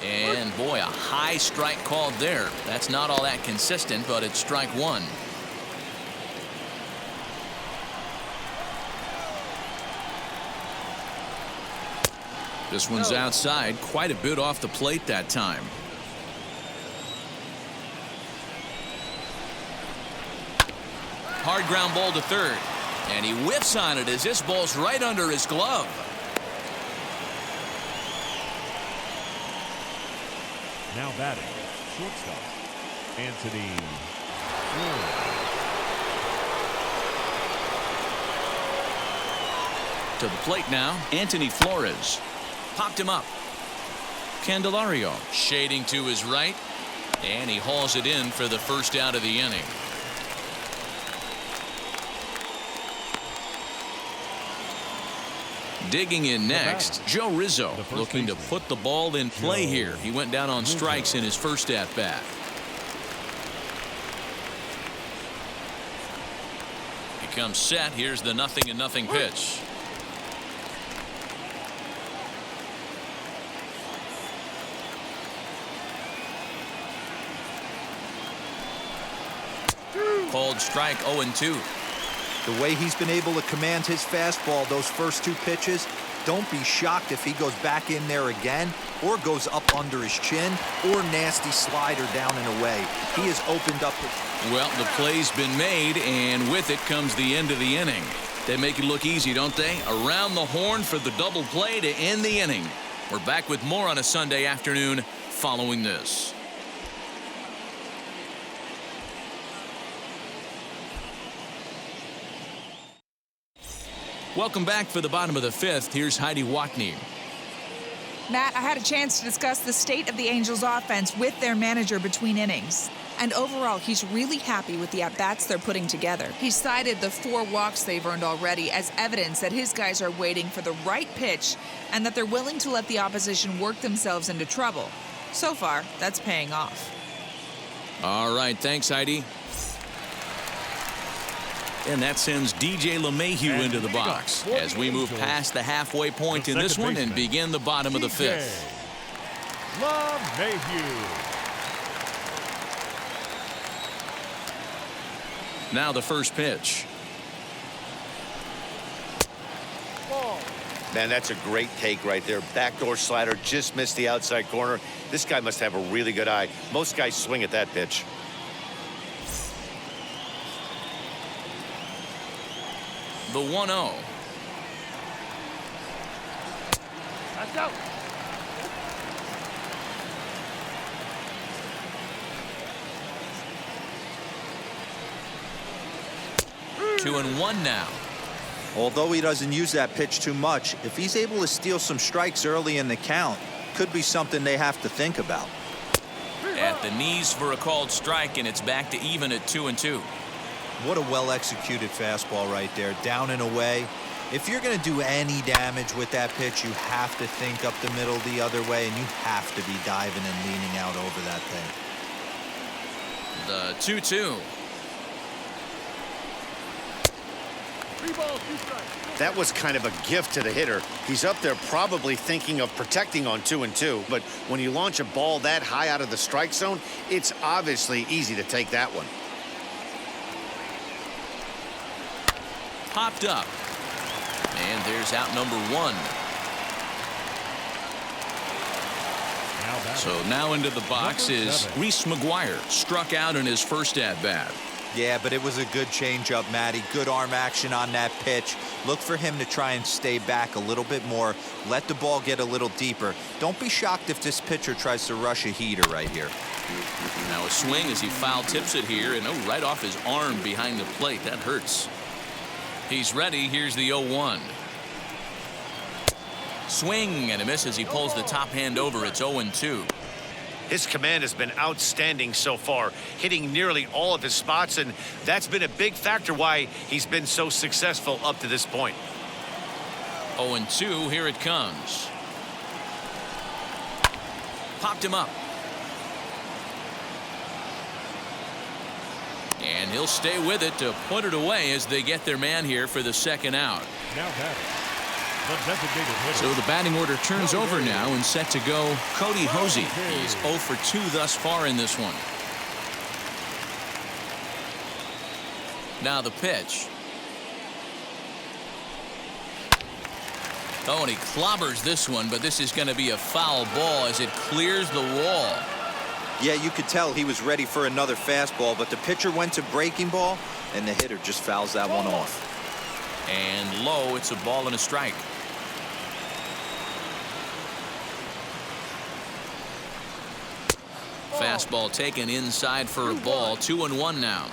Speaker 1: And boy, a high strike called there. That's not all that consistent, but it's strike 1. This one's outside, quite a bit off the plate that time. Hard ground ball to third. And he whiffs on it as this ball's right under his glove.
Speaker 4: Now batting, shortstop, Anthony Rizzo.
Speaker 1: To the plate now, Anthony Flores. Popped him up. Candelario shading to his right, and he hauls it in for the first out of the inning. Digging in next, Joe Rizzo, looking to put the ball in play here. He went down on strikes in his first at-bat. He comes set. Here's the 0-0 pitch. Called strike 0-2.
Speaker 2: The way he's been able to command his fastball those first two pitches, don't be shocked if he goes back in there again or goes up under his chin or nasty slider down and away. He has opened up.
Speaker 1: Well, the play's been made, and with it comes the end of the inning. They make it look easy, don't they? Around the horn for the double play to end the inning. We're back with more on a Sunday afternoon following this. Welcome back for the bottom of the fifth. Here's Heidi Watney.
Speaker 7: Matt, I had a chance to discuss the state of the Angels offense with their manager between innings. And overall, he's really happy with the at-bats they're putting together. He cited the 4 walks they've earned already as evidence that his guys are waiting for the right pitch and that they're willing to let the opposition work themselves into trouble. So far, that's paying off.
Speaker 1: All right, thanks, Heidi. And that sends DJ LeMahieu into the box as we move past the halfway point in this one and begin the bottom of the fifth.
Speaker 4: LeMahieu.
Speaker 1: Now the first pitch.
Speaker 3: Man, that's a great take right there. Backdoor slider just missed the outside corner. This guy must have a really good eye. Most guys swing at that pitch.
Speaker 1: The 1-0.
Speaker 6: That's out.
Speaker 1: Two and one now.
Speaker 2: Although he doesn't use that pitch too much, if he's able to steal some strikes early in the count, could be something they have to think about.
Speaker 1: At the knees for a called strike, and it's back to even at 2-2.
Speaker 2: What a well-executed fastball right there, down and away. If you're going to do any damage with that pitch, you have to think up the middle the other way, and you have to be diving and leaning out over that thing.
Speaker 1: The 2-2.
Speaker 6: 3 balls, 2 strikes.
Speaker 3: That was kind of a gift to the hitter. He's up there probably thinking of protecting on 2-2, but when you launch a ball that high out of the strike zone, it's obviously easy to take that one.
Speaker 1: Popped up. And there's out number 1. So now into the box is Reese McGuire. Struck out in his first at-bat.
Speaker 2: Yeah, but it was a good changeup, Matty. Good arm action on that pitch. Look for him to try and stay back a little bit more. Let the ball get a little deeper. Don't be shocked if this pitcher tries to rush a heater right here.
Speaker 1: Now a swing as he foul tips it here, and right off his arm behind the plate. That hurts. He's ready. Here's the 0-1. Swing and a miss as he pulls the top hand over. It's 0-2.
Speaker 3: His command has been outstanding so far, hitting nearly all of his spots, and that's been a big factor why he's been so successful up to this point.
Speaker 1: 0-2. Here it comes. Popped him up. And he'll stay with it to put it away as they get their man here for the second out.
Speaker 4: Now batting, the designated hitter.
Speaker 1: So the batting order turns over now and set to go Cody Hosey. He's 0 for 2 thus far in this one. Now the pitch. Oh, and he clobbers this one, but this is going to be a foul ball as it clears the wall.
Speaker 2: Yeah, you could tell he was ready for another fastball, but the pitcher went to breaking ball, and the hitter just fouls that one off.
Speaker 1: And low, it's a ball and a strike. Fastball taken inside for a ball. 2-1 now.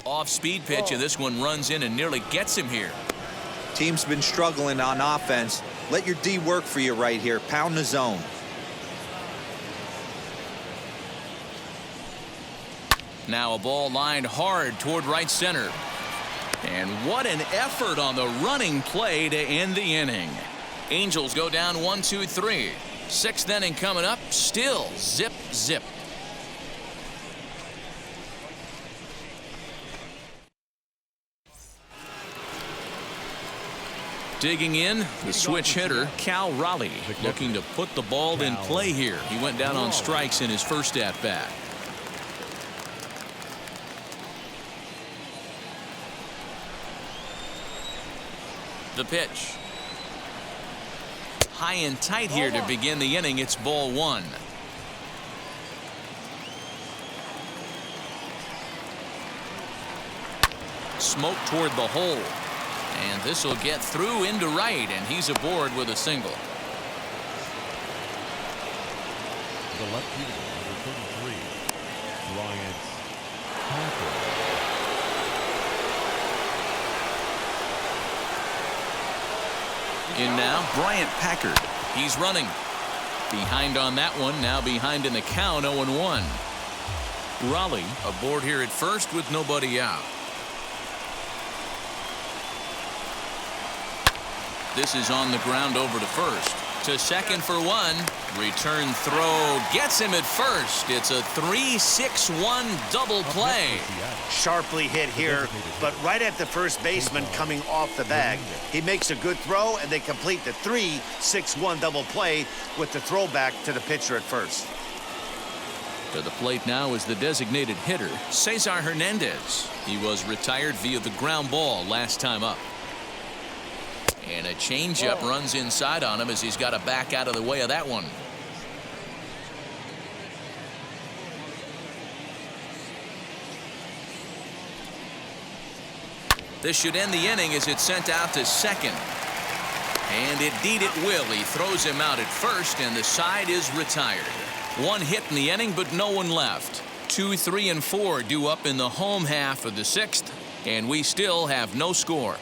Speaker 1: Off-speed pitch, and this one runs in and nearly gets him here.
Speaker 2: Team's been struggling on offense. Let your D work for you right here. Pound the zone.
Speaker 1: Now a ball lined hard toward right center. And what an effort on the running play to end the inning. Angels go down 1-2-3. Sixth inning coming up. Still zip, zip. Digging in, the switch hitter, Cal Raleigh, looking to put the ball in play here. He went down on strikes in his first at-bat. The pitch. High and tight here to begin the inning. It's ball one. Smoke toward the hole. And this will get through into right, and he's aboard with a single.
Speaker 4: The left fielder, number 33, Bryant Packer.
Speaker 1: In now, Bryant Packard. He's running. Behind on that one, now behind in the count, 0-1. Raleigh aboard here at first with nobody out. This is on the ground over to first. To second for one. Return throw gets him at first. It's a 3-6-1 double play.
Speaker 3: Sharply hit here, but right at the first baseman coming off the bag. He makes a good throw, and they complete the 3-6-1 double play with the throwback to the pitcher at first.
Speaker 1: To the plate now is the designated hitter, Cesar Hernandez. He was retired via the ground ball last time up. And a changeup runs inside on him as he's got to back out of the way of that one. This should end the inning as it's sent out to second. And indeed it will. He throws him out at first, and the side is retired. One hit in the inning, but no one left. 2, 3, and 4 due up in the home half of the sixth, and we still have no score.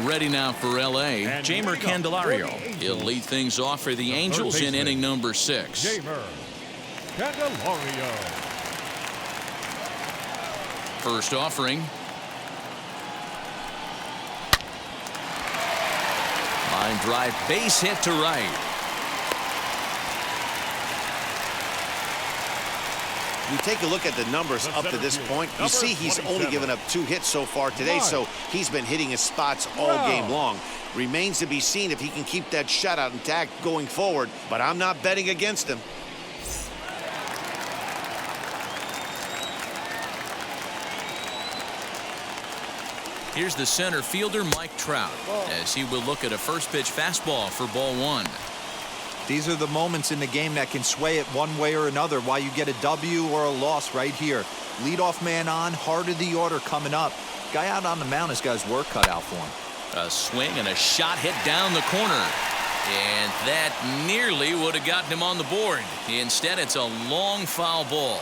Speaker 1: Ready now for L.A., Jeimer Candelario. He'll lead things off for the Angels in inning number 6.
Speaker 4: Jeimer Candelario.
Speaker 1: First offering. Line drive, base hit to right.
Speaker 3: You take a look at the numbers up to this point, you see he's only given up 2 hits so far today, so he's been hitting his spots all game long. Remains to be seen if he can keep that shutout intact going forward, but I'm not betting against him.
Speaker 1: Here's the center fielder, Mike Trout, as he will look at a first pitch fastball for ball 1.
Speaker 2: These are the moments in the game that can sway it one way or another, why you get a W or a loss right here. Leadoff man on, heart of the order coming up. Guy out on the mound has got his work cut out for him.
Speaker 1: A swing and a shot hit down the corner. And that nearly would have gotten him on the board. Instead, it's a long foul ball.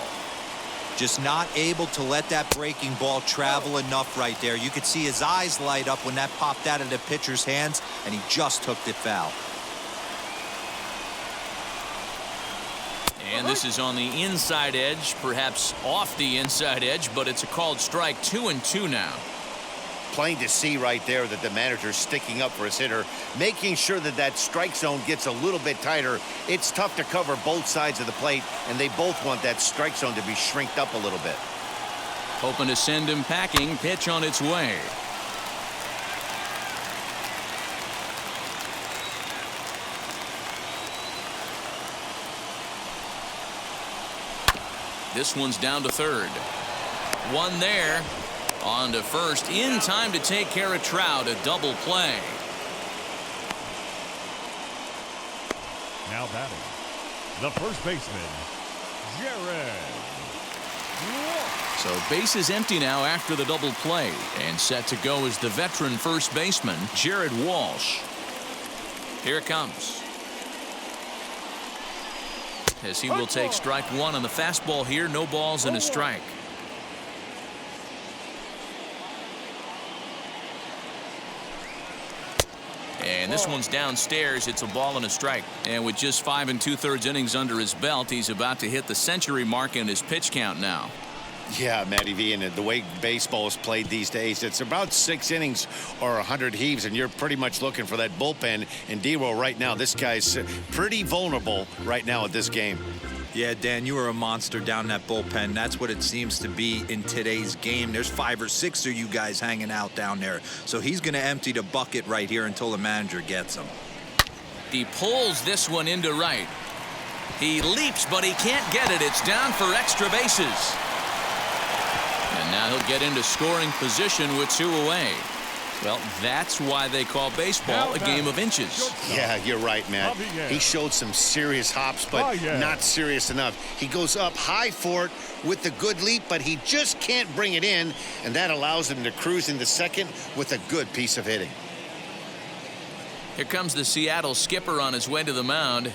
Speaker 2: Just not able to let that breaking ball travel enough right there. You could see his eyes light up when that popped out of the pitcher's hands, and he just hooked it foul.
Speaker 1: And this is on the inside edge, perhaps off the inside edge, but it's a called strike. 2-2 now.
Speaker 3: Plain to see right there that the manager's sticking up for his hitter, making sure that that strike zone gets a little bit tighter. It's tough to cover both sides of the plate, and they both want that strike zone to be shrinked up a little bit.
Speaker 1: Hoping to send him packing. Pitch on its way. This one's down to third. One there. On to first. In time to take care of Trout. A double play.
Speaker 4: Now batting, the first baseman, Jared Walsh.
Speaker 1: So base is empty now after the double play. And set to go is the veteran first baseman, Jared Walsh. Here it comes. as he will take strike one on the fastball here. No balls and a strike. And this one's downstairs. It's a ball and a strike. And with just 5 2/3 innings under his belt, he's about to hit the century mark in his pitch count now.
Speaker 3: Yeah, Matty V, and the way baseball is played these days, it's about 6 innings or 100 heaves, and you're pretty much looking for that bullpen. And D-Roll right now, this guy's pretty vulnerable right now at this game.
Speaker 2: Yeah, Dan, you are a monster down that bullpen. That's what it seems to be in today's game. There's 5 or 6 of you guys hanging out down there. So he's going to empty the bucket right here until the manager gets him.
Speaker 1: He pulls this one into right. He leaps, but he can't get it. It's down for extra bases. And now he'll get into scoring position with 2 away. Well, that's why they call baseball a game of inches.
Speaker 3: Yeah, you're right, Matt. He showed some serious hops, but not serious enough. He goes up high for it with a good leap, but he just can't bring it in, and that allows him to cruise into second with a good piece of hitting.
Speaker 1: Here comes the Seattle skipper on his way to the mound,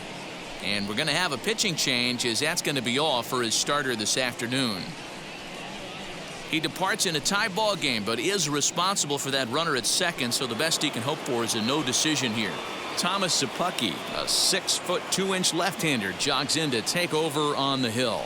Speaker 1: and we're going to have a pitching change, as that's going to be all for his starter this afternoon. He departs in a tie ball game, but is responsible for that runner at second, so the best he can hope for is a no decision here. Thomas Szapucki, a 6' 2" left-hander, jogs in to take over on the hill.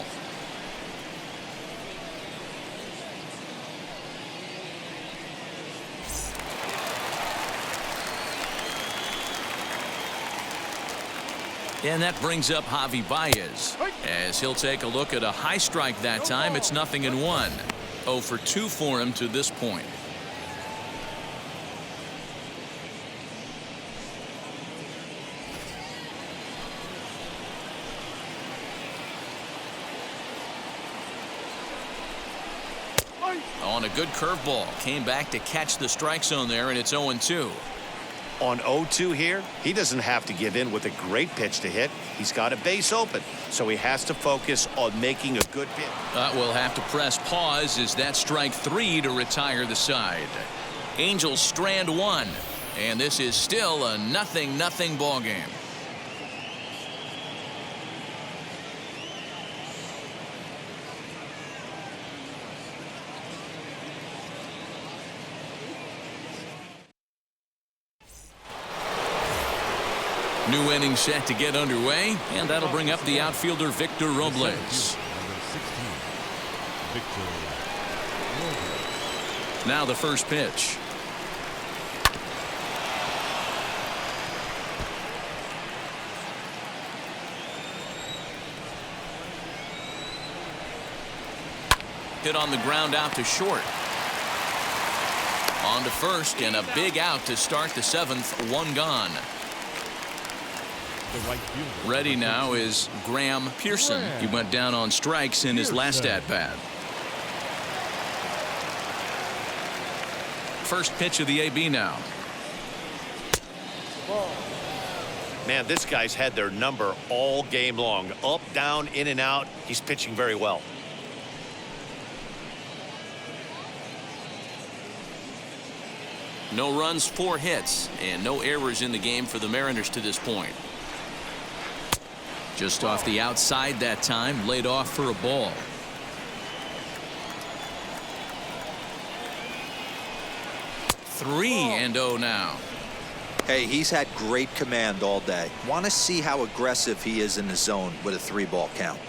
Speaker 1: And that brings up Javi Baez, as he'll take a look at a high strike that time. It's 0-1. 0 for 2 for him to this point. On a good curveball, came back to catch the strike zone there, and it's 0-2.
Speaker 3: On 0-2 here, he doesn't have to give in with a great pitch to hit. He's got a base open, so he has to focus on making a good pitch.
Speaker 1: We'll have to press pause as that strike 3 to retire the side. Angels strand 1, and this is still a 0-0 ball game. New inning set to get underway, and that'll bring up the outfielder Victor Robles. Now the first pitch. Hit on the ground out to short. On to first, and a big out to start the 7th. 1 gone. Ready now is Graham Pearson. He went down on strikes in his last at-bat. First pitch of the AB now.
Speaker 3: Man, this guy's had their number all game long. Up, down, in and out. He's pitching very well.
Speaker 1: No runs, 4 hits, and no errors in the game for the Mariners to this point. Just off the outside that time, laid off for a ball. Three and 0 now.
Speaker 2: Hey, he's had great command all day. Want to see how aggressive he is in the zone with a 3-ball count.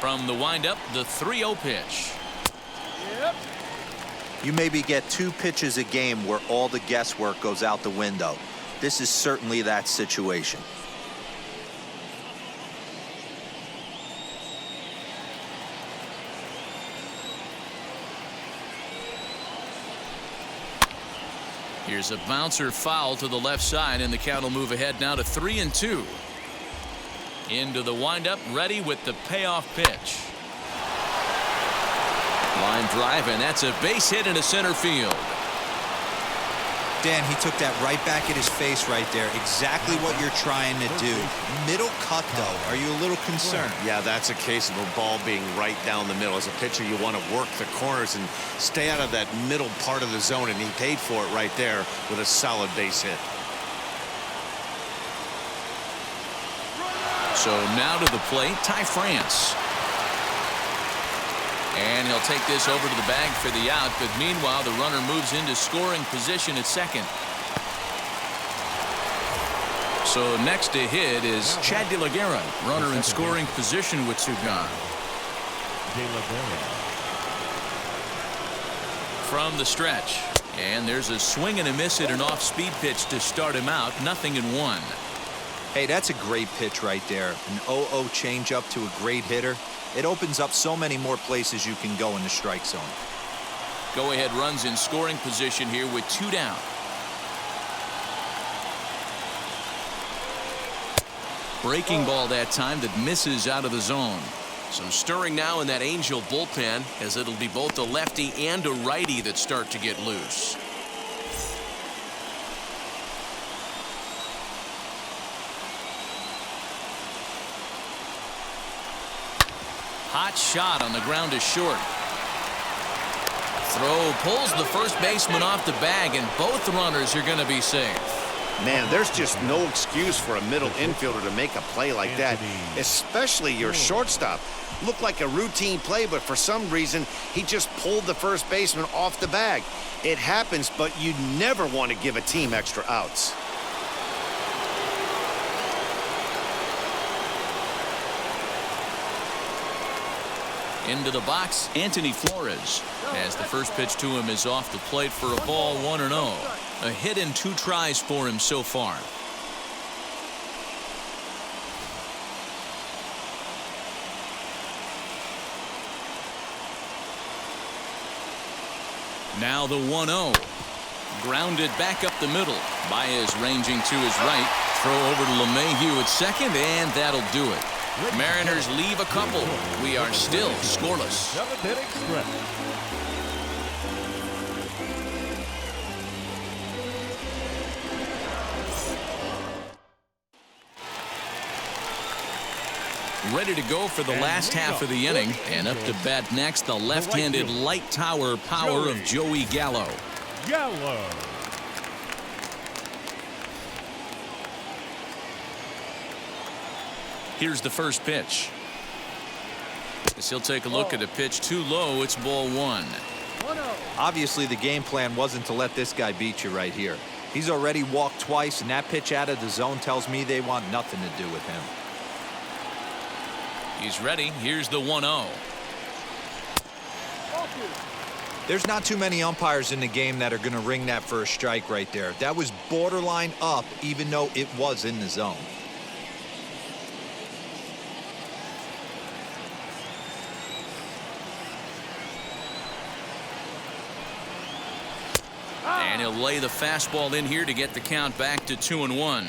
Speaker 1: From the windup, the 3-0 pitch.
Speaker 2: You maybe get 2 pitches a game where all the guesswork goes out the window. This is certainly that situation.
Speaker 1: Here's a bouncer foul to the left side, and the count will move ahead now to 3-2. Into the windup, ready with the payoff pitch. Line drive, and that's a base hit into center field.
Speaker 2: Dan, he took that right back at his face right there. Exactly what you're trying to do. Middle cut, though. Are you a little concerned?
Speaker 3: Yeah, that's a case of a ball being right down the middle. As a pitcher, you want to work the corners and stay out of that middle part of the zone, and he paid for it right there with a solid base hit.
Speaker 1: So now to the plate, Ty France. And he'll take this over to the bag for the out, but meanwhile the runner moves into scoring position at second. So next to hit is Chad De La Guerra, runner in scoring position with two gone. From the stretch, and there's a swing and a miss at an off-speed pitch to start him out. 0-1.
Speaker 2: Hey, that's a great pitch right there. An 0-0 changeup to a great hitter. It opens up so many more places you can go in the strike zone.
Speaker 1: Go-ahead runs in scoring position here with two down. Breaking ball that time that misses out of the zone.
Speaker 5: Some stirring now in that Angel bullpen, as it'll be both a lefty and a righty that start to get loose.
Speaker 1: Hot shot on the ground to short. Throw pulls the first baseman off the bag, and both runners are going to be safe.
Speaker 3: Man, there's just no excuse for a middle infielder to make a play like that, especially your shortstop. Looked like a routine play, but for some reason, he just pulled the first baseman off the bag. It happens, but you never want to give a team extra outs.
Speaker 1: Into the box, Anthony Flores, as the first pitch to him is off the plate for a ball, 1-0. A hit and 2 tries for him so far. Now the 1-0. Grounded back up the middle. Baez ranging to his right. Throw over to LeMahieu at second, and that'll do it. Mariners leave a couple. We are still scoreless.
Speaker 4: 7th inning stretch.
Speaker 1: Ready to go for the last half of the inning. And up to bat next, the left-handed light tower power of Joey Gallo.
Speaker 4: Gallo.
Speaker 1: Here's the first pitch. As he'll take a look at a pitch too low, it's ball 1.
Speaker 2: Obviously, the game plan wasn't to let this guy beat you right here. He's already walked twice, and that pitch out of the zone tells me they want nothing to do with him.
Speaker 1: He's ready. Here's the 1-0.
Speaker 2: There's not too many umpires in the game that are going to ring that first strike right there. That was borderline up, even though it was in the zone.
Speaker 1: And he'll lay the fastball in here to get the count back to 2-1.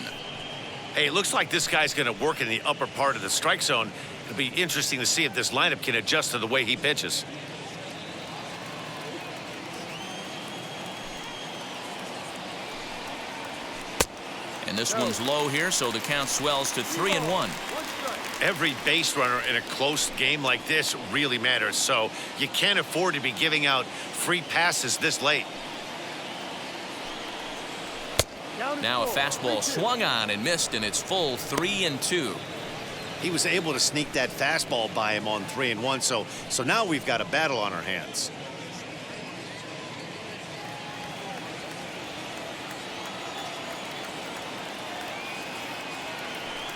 Speaker 3: Hey, it looks like this guy's going to work in the upper part of the strike zone. It'll be interesting to see if this lineup can adjust to the way he pitches.
Speaker 1: And this one's low here, so the count swells to 3-1.
Speaker 3: Every base runner in a close game like this really matters, so you can't afford to be giving out free passes this late.
Speaker 1: Now a fastball swung on and missed, and it's full 3-2.
Speaker 3: He was able to sneak that fastball by him on 3-1, so now we've got a battle on our hands.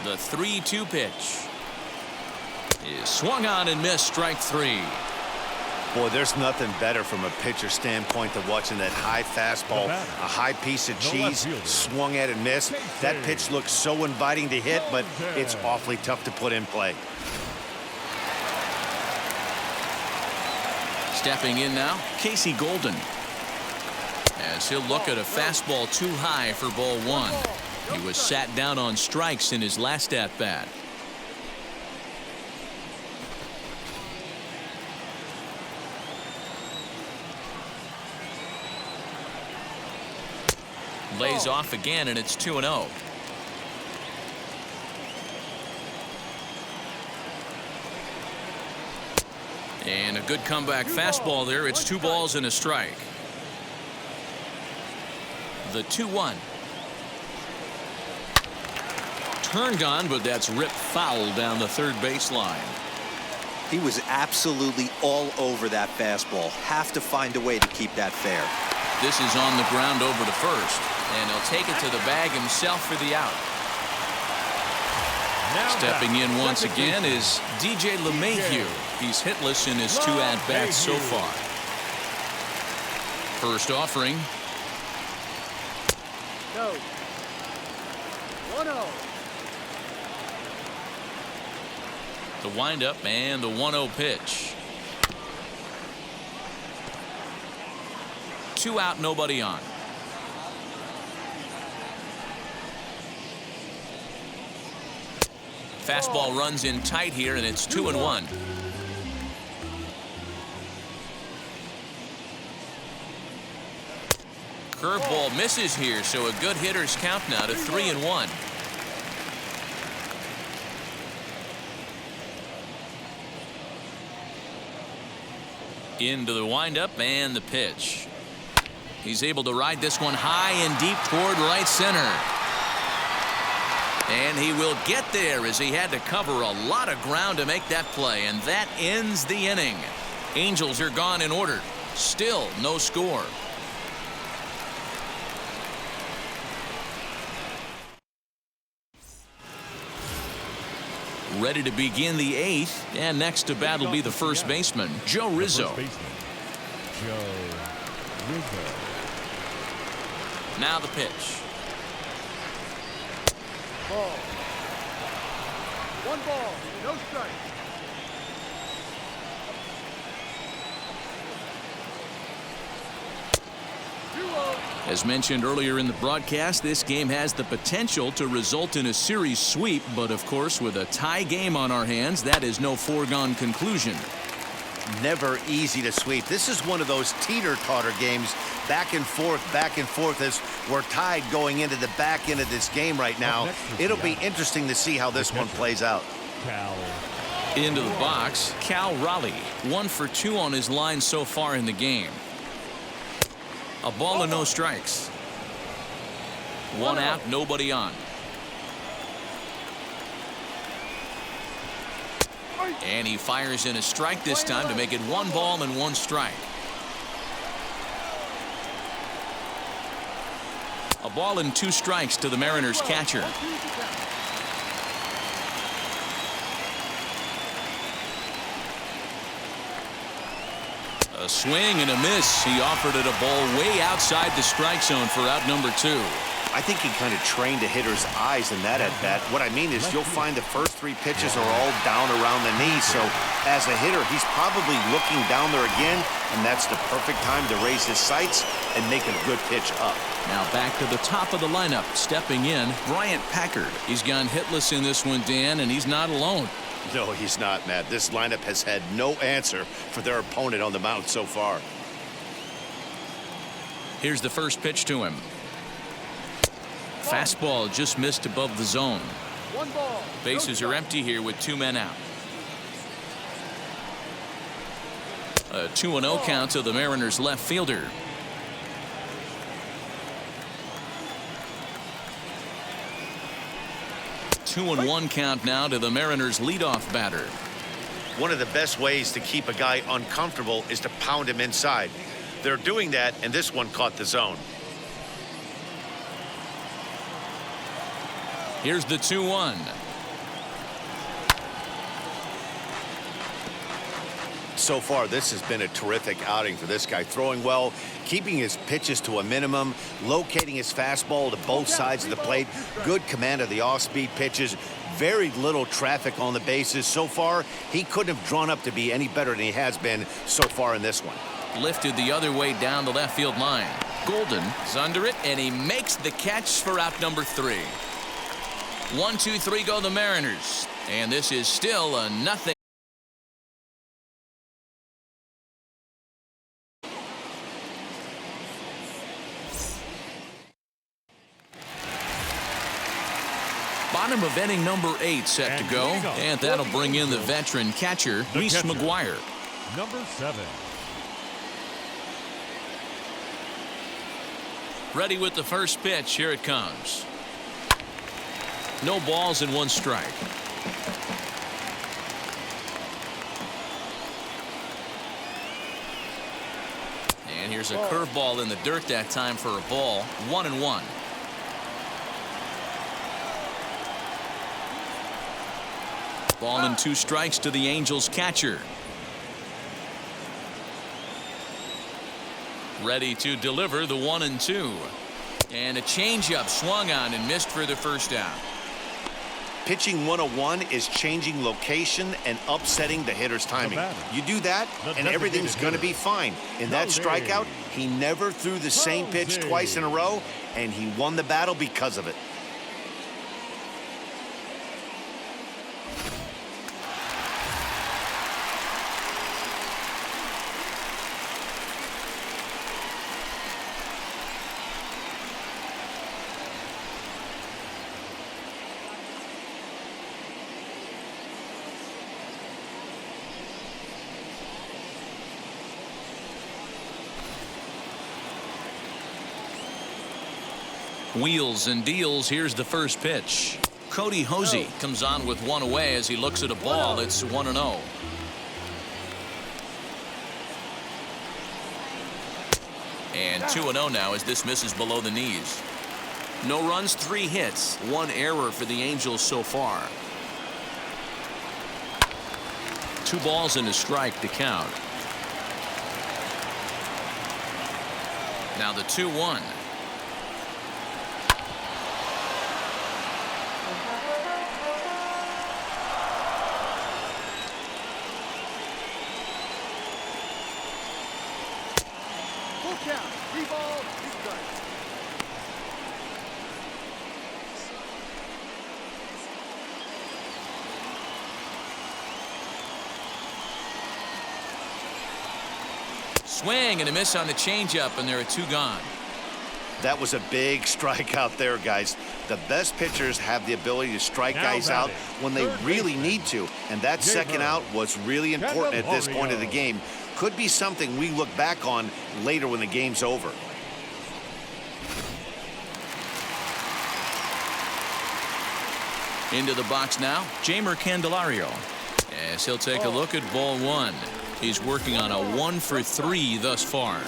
Speaker 1: The 3-2 pitch is swung on and missed, strike 3.
Speaker 3: Boy, there's nothing better from a pitcher standpoint than watching that high fastball, a high piece of cheese, swung at and missed. That pitch looks so inviting to hit, but it's awfully tough to put in play.
Speaker 1: Stepping in now, Casey Golden. As he'll look at a fastball too high for ball 1. He was sat down on strikes in his last at-bat. Lays off again, and it's 2-0. And a good comeback fastball there. It's 2 balls and a strike. The 2-1. Turned on, but that's ripped foul down the third baseline.
Speaker 2: He was absolutely all over that fastball. Have to find a way to keep that fair.
Speaker 1: This is on the ground over to first, and he'll take it to the bag himself for the out. Stepping in once again is DJ LeMahieu. He's hitless in his 2 at-bats so far. First offering.
Speaker 6: No. 1-0.
Speaker 1: The windup and the 1-0 pitch. 2 out, nobody on. Fastball runs in tight here, and it's 2-1. Curveball misses here, so a good hitter's count now to 3-1. Into the windup and the pitch. He's able to ride this one high and deep toward right center. And he will get there as he had to cover a lot of ground to make that play, and that ends the inning. Angels are gone in order. Still no score. Ready to begin the 8th, and next to bat will be the first baseman, Joe Rizzo.
Speaker 4: Joe Rizzo.
Speaker 1: Now the pitch.
Speaker 6: Ball. 1 ball, no strike.
Speaker 1: As mentioned earlier in the broadcast, this game has the potential to result in a series sweep, but of course with a tie game on our hands, that is no foregone conclusion.
Speaker 3: Never easy to sweep. This is one of those teeter-totter games, back and forth as we're tied going into the back end of this game right now. It'll be interesting to see how this one plays out.
Speaker 4: Cal.
Speaker 1: Into the box, Cal Raleigh, 1 for 2 on his line so far in the game. A ball and no strikes. 1 out, nobody on. And he fires in a strike this time to make it 1 ball and 1 strike. A ball and 2 strikes to the Mariners catcher. A swing and a miss. He offered it a ball way outside the strike zone for out number 2.
Speaker 3: I think he kind of trained a hitter's eyes in that at-bat. What I mean is you'll find the first 3 pitches are all down around the knee. So as a hitter, he's probably looking down there again, and that's the perfect time to raise his sights and make a good pitch up.
Speaker 1: Now back to the top of the lineup. Stepping in, Bryant Packard. He's gone hitless in this one, Dan, and he's not alone.
Speaker 3: No, he's not, Matt. This lineup has had no answer for their opponent on the mound so far.
Speaker 1: Here's the first pitch to him. Fastball just missed above the zone.
Speaker 6: 1 ball.
Speaker 1: Bases are empty here with 2 men out. A 2-0 count to the Mariners left fielder. Two and 1 count now to the Mariners leadoff batter.
Speaker 3: One of the best ways to keep a guy uncomfortable is to pound him inside. They're doing that, and this one caught the zone.
Speaker 1: Here's the 2-1.
Speaker 3: So far, this has been a terrific outing for this guy. Throwing well, keeping his pitches to a minimum, locating his fastball to both sides of the plate, good command of the off-speed pitches, very little traffic on the bases. So far, he couldn't have drawn up to be any better than he has been so far in this one.
Speaker 1: Lifted the other way down the left field line. Golden is under it, and he makes the catch for out number 3. 1, 2, 3 go the Mariners, and this is still a nothing. Bottom of inning number 8 set to go, and that'll bring in the veteran catcher, Reese McGuire.
Speaker 4: Number 7.
Speaker 1: Ready with the first pitch. Here it comes. No balls and 1 strike. And here's a curveball in the dirt that time for a ball. 1-1. Ball and 2 strikes to the Angels catcher. Ready to deliver the 1-2. And a changeup swung on and missed for the first out.
Speaker 3: Pitching 101 is changing location and upsetting the hitter's timing. You do that, and everything's going to be fine. In that strikeout, he never threw the same pitch twice in a row, and he won the battle because of it.
Speaker 1: Wheels and deals. Here's the first pitch. Cody Hosey comes on with 1 away as he looks at a ball. It's 1-0. And 2-0 now as this misses below the knees. No runs, 3 hits, 1 error for the Angels so far. 2 balls and a strike to count. Now the 2-1.
Speaker 6: Count. 3 balls, 2 strikes.
Speaker 1: Swing and a miss on the changeup, and there are 2 gone.
Speaker 3: That was a big strikeout there, guys. The best pitchers have the ability to strike guys out when they really need to, and that second out was really important at this point of the game. Could be something we look back on later when the game's over.
Speaker 1: Into the box now, Jeimer Candelario. As he'll take a look at ball 1. He's working on a 1 for 3 thus far.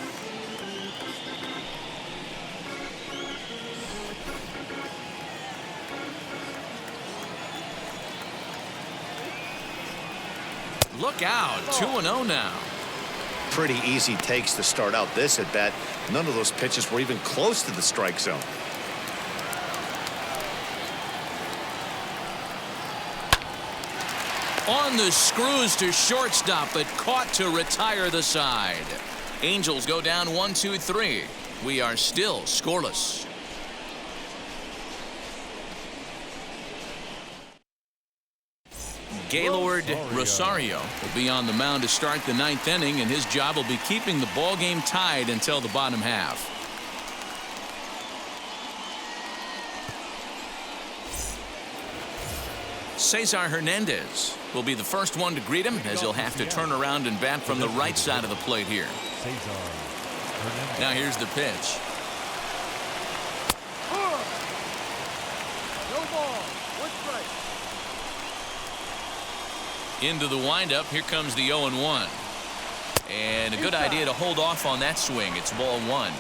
Speaker 1: Look out, 2-0 now.
Speaker 3: Pretty easy takes to start out this at bat. None of those pitches were even close to the strike zone.
Speaker 1: On the screws to shortstop, but caught to retire the side. Angels go down 1-2-3. We are still scoreless. Gaylord Rosario will be on the mound to start the 9th inning, and his job will be keeping the ball game tied until the bottom half. Cesar Hernandez will be the first one to greet him, as he'll have to turn around and bat from the right side of the plate here. Now here's the pitch.
Speaker 6: No ball, 1 strike.
Speaker 1: Into the windup. Here comes the 0-1. And a good idea to hold off on that swing. It's ball 1.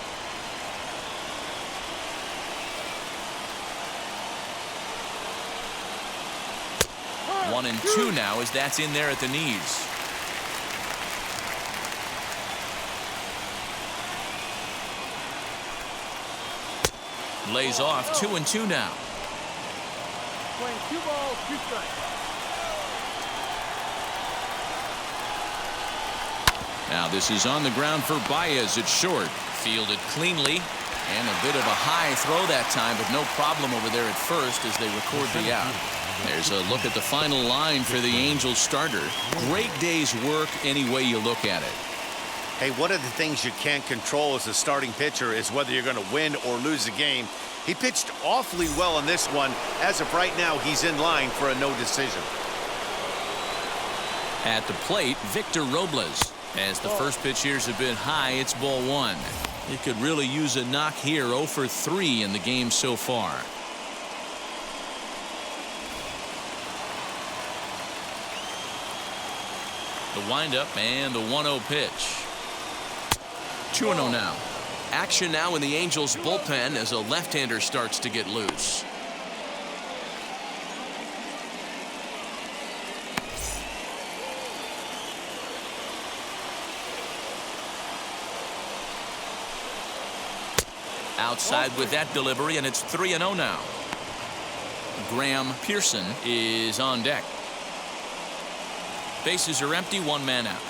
Speaker 1: One and 2 now as that's in there at the knees. Lays off 2-2 now.
Speaker 6: Playing 2 balls, 2 strikes.
Speaker 1: Now this is on the ground for Baez at short. Fielded cleanly, and a bit of a high throw that time, but no problem over there at first as they record the out. There's a look at the final line for the Angels starter. Great day's work any way you look at it.
Speaker 3: Hey, one of the things you can't control as a starting pitcher is whether you're going to win or lose a game. He pitched awfully well in this one. As of right now, he's in line for a no decision.
Speaker 1: At the plate, Victor Robles. As the first pitch years have been high, it's ball one. It could really use a knock here. 0 for 3 in the game so far. The windup and the 1-0 pitch. 2-0 now. Action now in the Angels bullpen as a left-hander starts to get loose. Outside with that delivery, and it's 3-0 now. Graham Pearson is on deck. Bases are empty, 1 man out.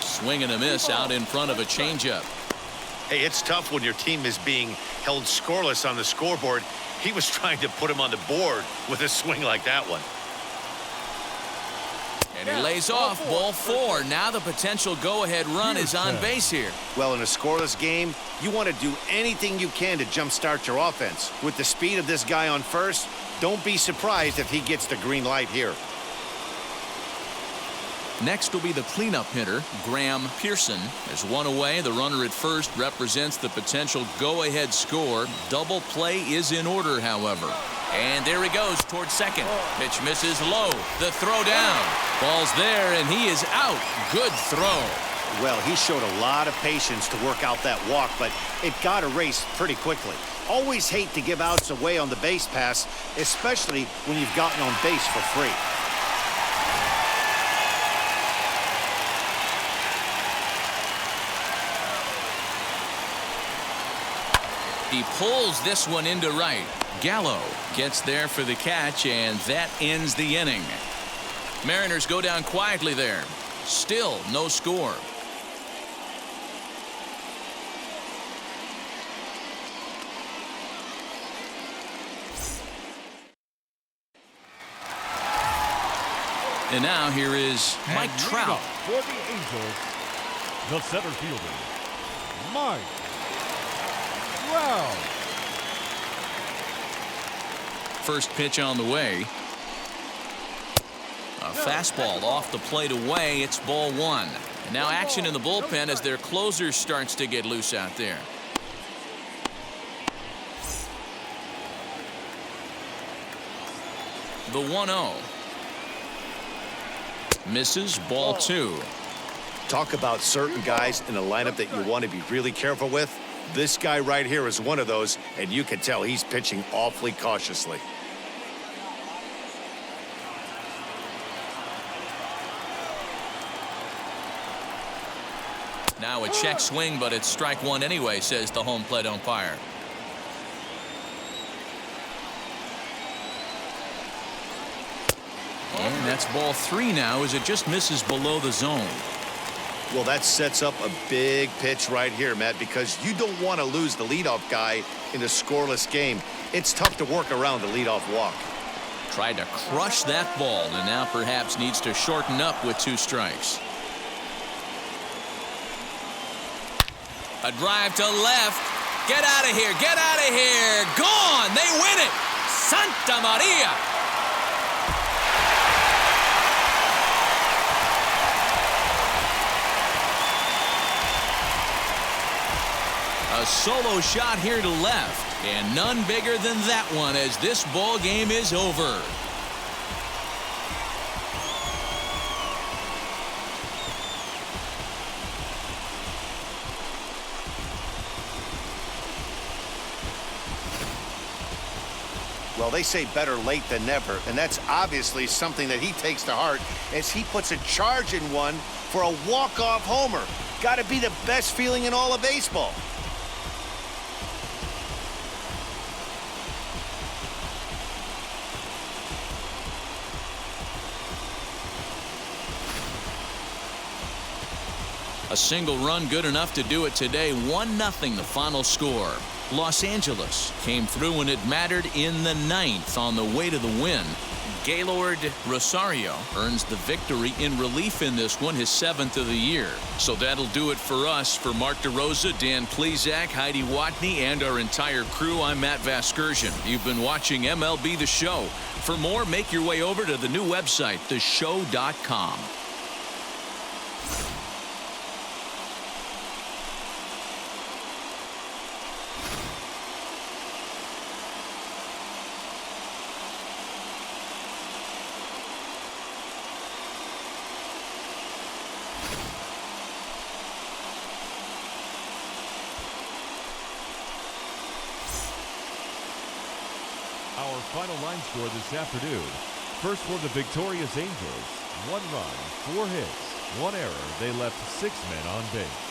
Speaker 1: Swing and a miss out in front of a changeup.
Speaker 3: Hey, it's tough when your team is being held scoreless on the scoreboard. He was trying to put him on the board with a swing like that one.
Speaker 1: And he lays off. Ball 4. Now the potential go-ahead run is on base here.
Speaker 3: Well, in a scoreless game, you want to do anything you can to jumpstart your offense. With the speed of this guy on first, don't be surprised if he gets the green light here.
Speaker 1: Next will be the cleanup hitter, Graham Pearson. As 1 away, the runner at first represents the potential go-ahead score. Double play is in order, however. And there he goes towards second. Pitch misses low. The throw down. Ball's there, and he is out. Good throw.
Speaker 3: Well, he showed a lot of patience to work out that walk, but it got erased pretty quickly. Always hate to give outs away on the base pass, especially when you've gotten on base for free.
Speaker 1: He pulls this one into right. Gallo gets there for the catch, and that ends the inning. Mariners go down quietly there. Still no score. And now here is Mike Trout.
Speaker 4: For the Angels, the center fielder, Mike Trout.
Speaker 1: First pitch on the way. A fastball off the plate away. It's ball 1. And now action in the bullpen as their closer starts to get loose out there. The 1-0. Misses, ball 2.
Speaker 3: Talk about certain guys in the lineup that you want to be really careful with. This guy right here is one of those, and you can tell he's pitching awfully cautiously.
Speaker 1: Now a check swing, but it's strike 1 anyway, says the home plate umpire. And that's ball 3 now as it just misses below the zone.
Speaker 3: Well, that sets up a big pitch right here, Matt, because you don't want to lose the leadoff guy in a scoreless game. It's tough to work around the leadoff walk.
Speaker 1: Tried to crush that ball and now perhaps needs to shorten up with 2 strikes. A drive to left. Get out of here. Get out of here. Gone. They win it. Santa Maria. A solo shot here to left, and none bigger than that one as this ball game is over.
Speaker 3: Well, they say better late than never, and that's obviously something that he takes to heart as he puts a charge in one for a walk-off homer. Got to be the best feeling in all of baseball.
Speaker 1: A single run good enough to do it today. 1-0 the final score. Los Angeles came through when it mattered in the 9th on the way to the win. Gaylord Rosario earns the victory in relief in this one, his 7th of the year. So that'll do it for us. For Mark DeRosa, Dan Plesac, Heidi Watney, and our entire crew, I'm Matt Vasgersian. You've been watching MLB The Show. For more, make your way over to the new website, theshow.com.
Speaker 4: Our final line score this afternoon. First for the victorious Angels. 1 run, 4 hits, 1 error. They left 6 men on base.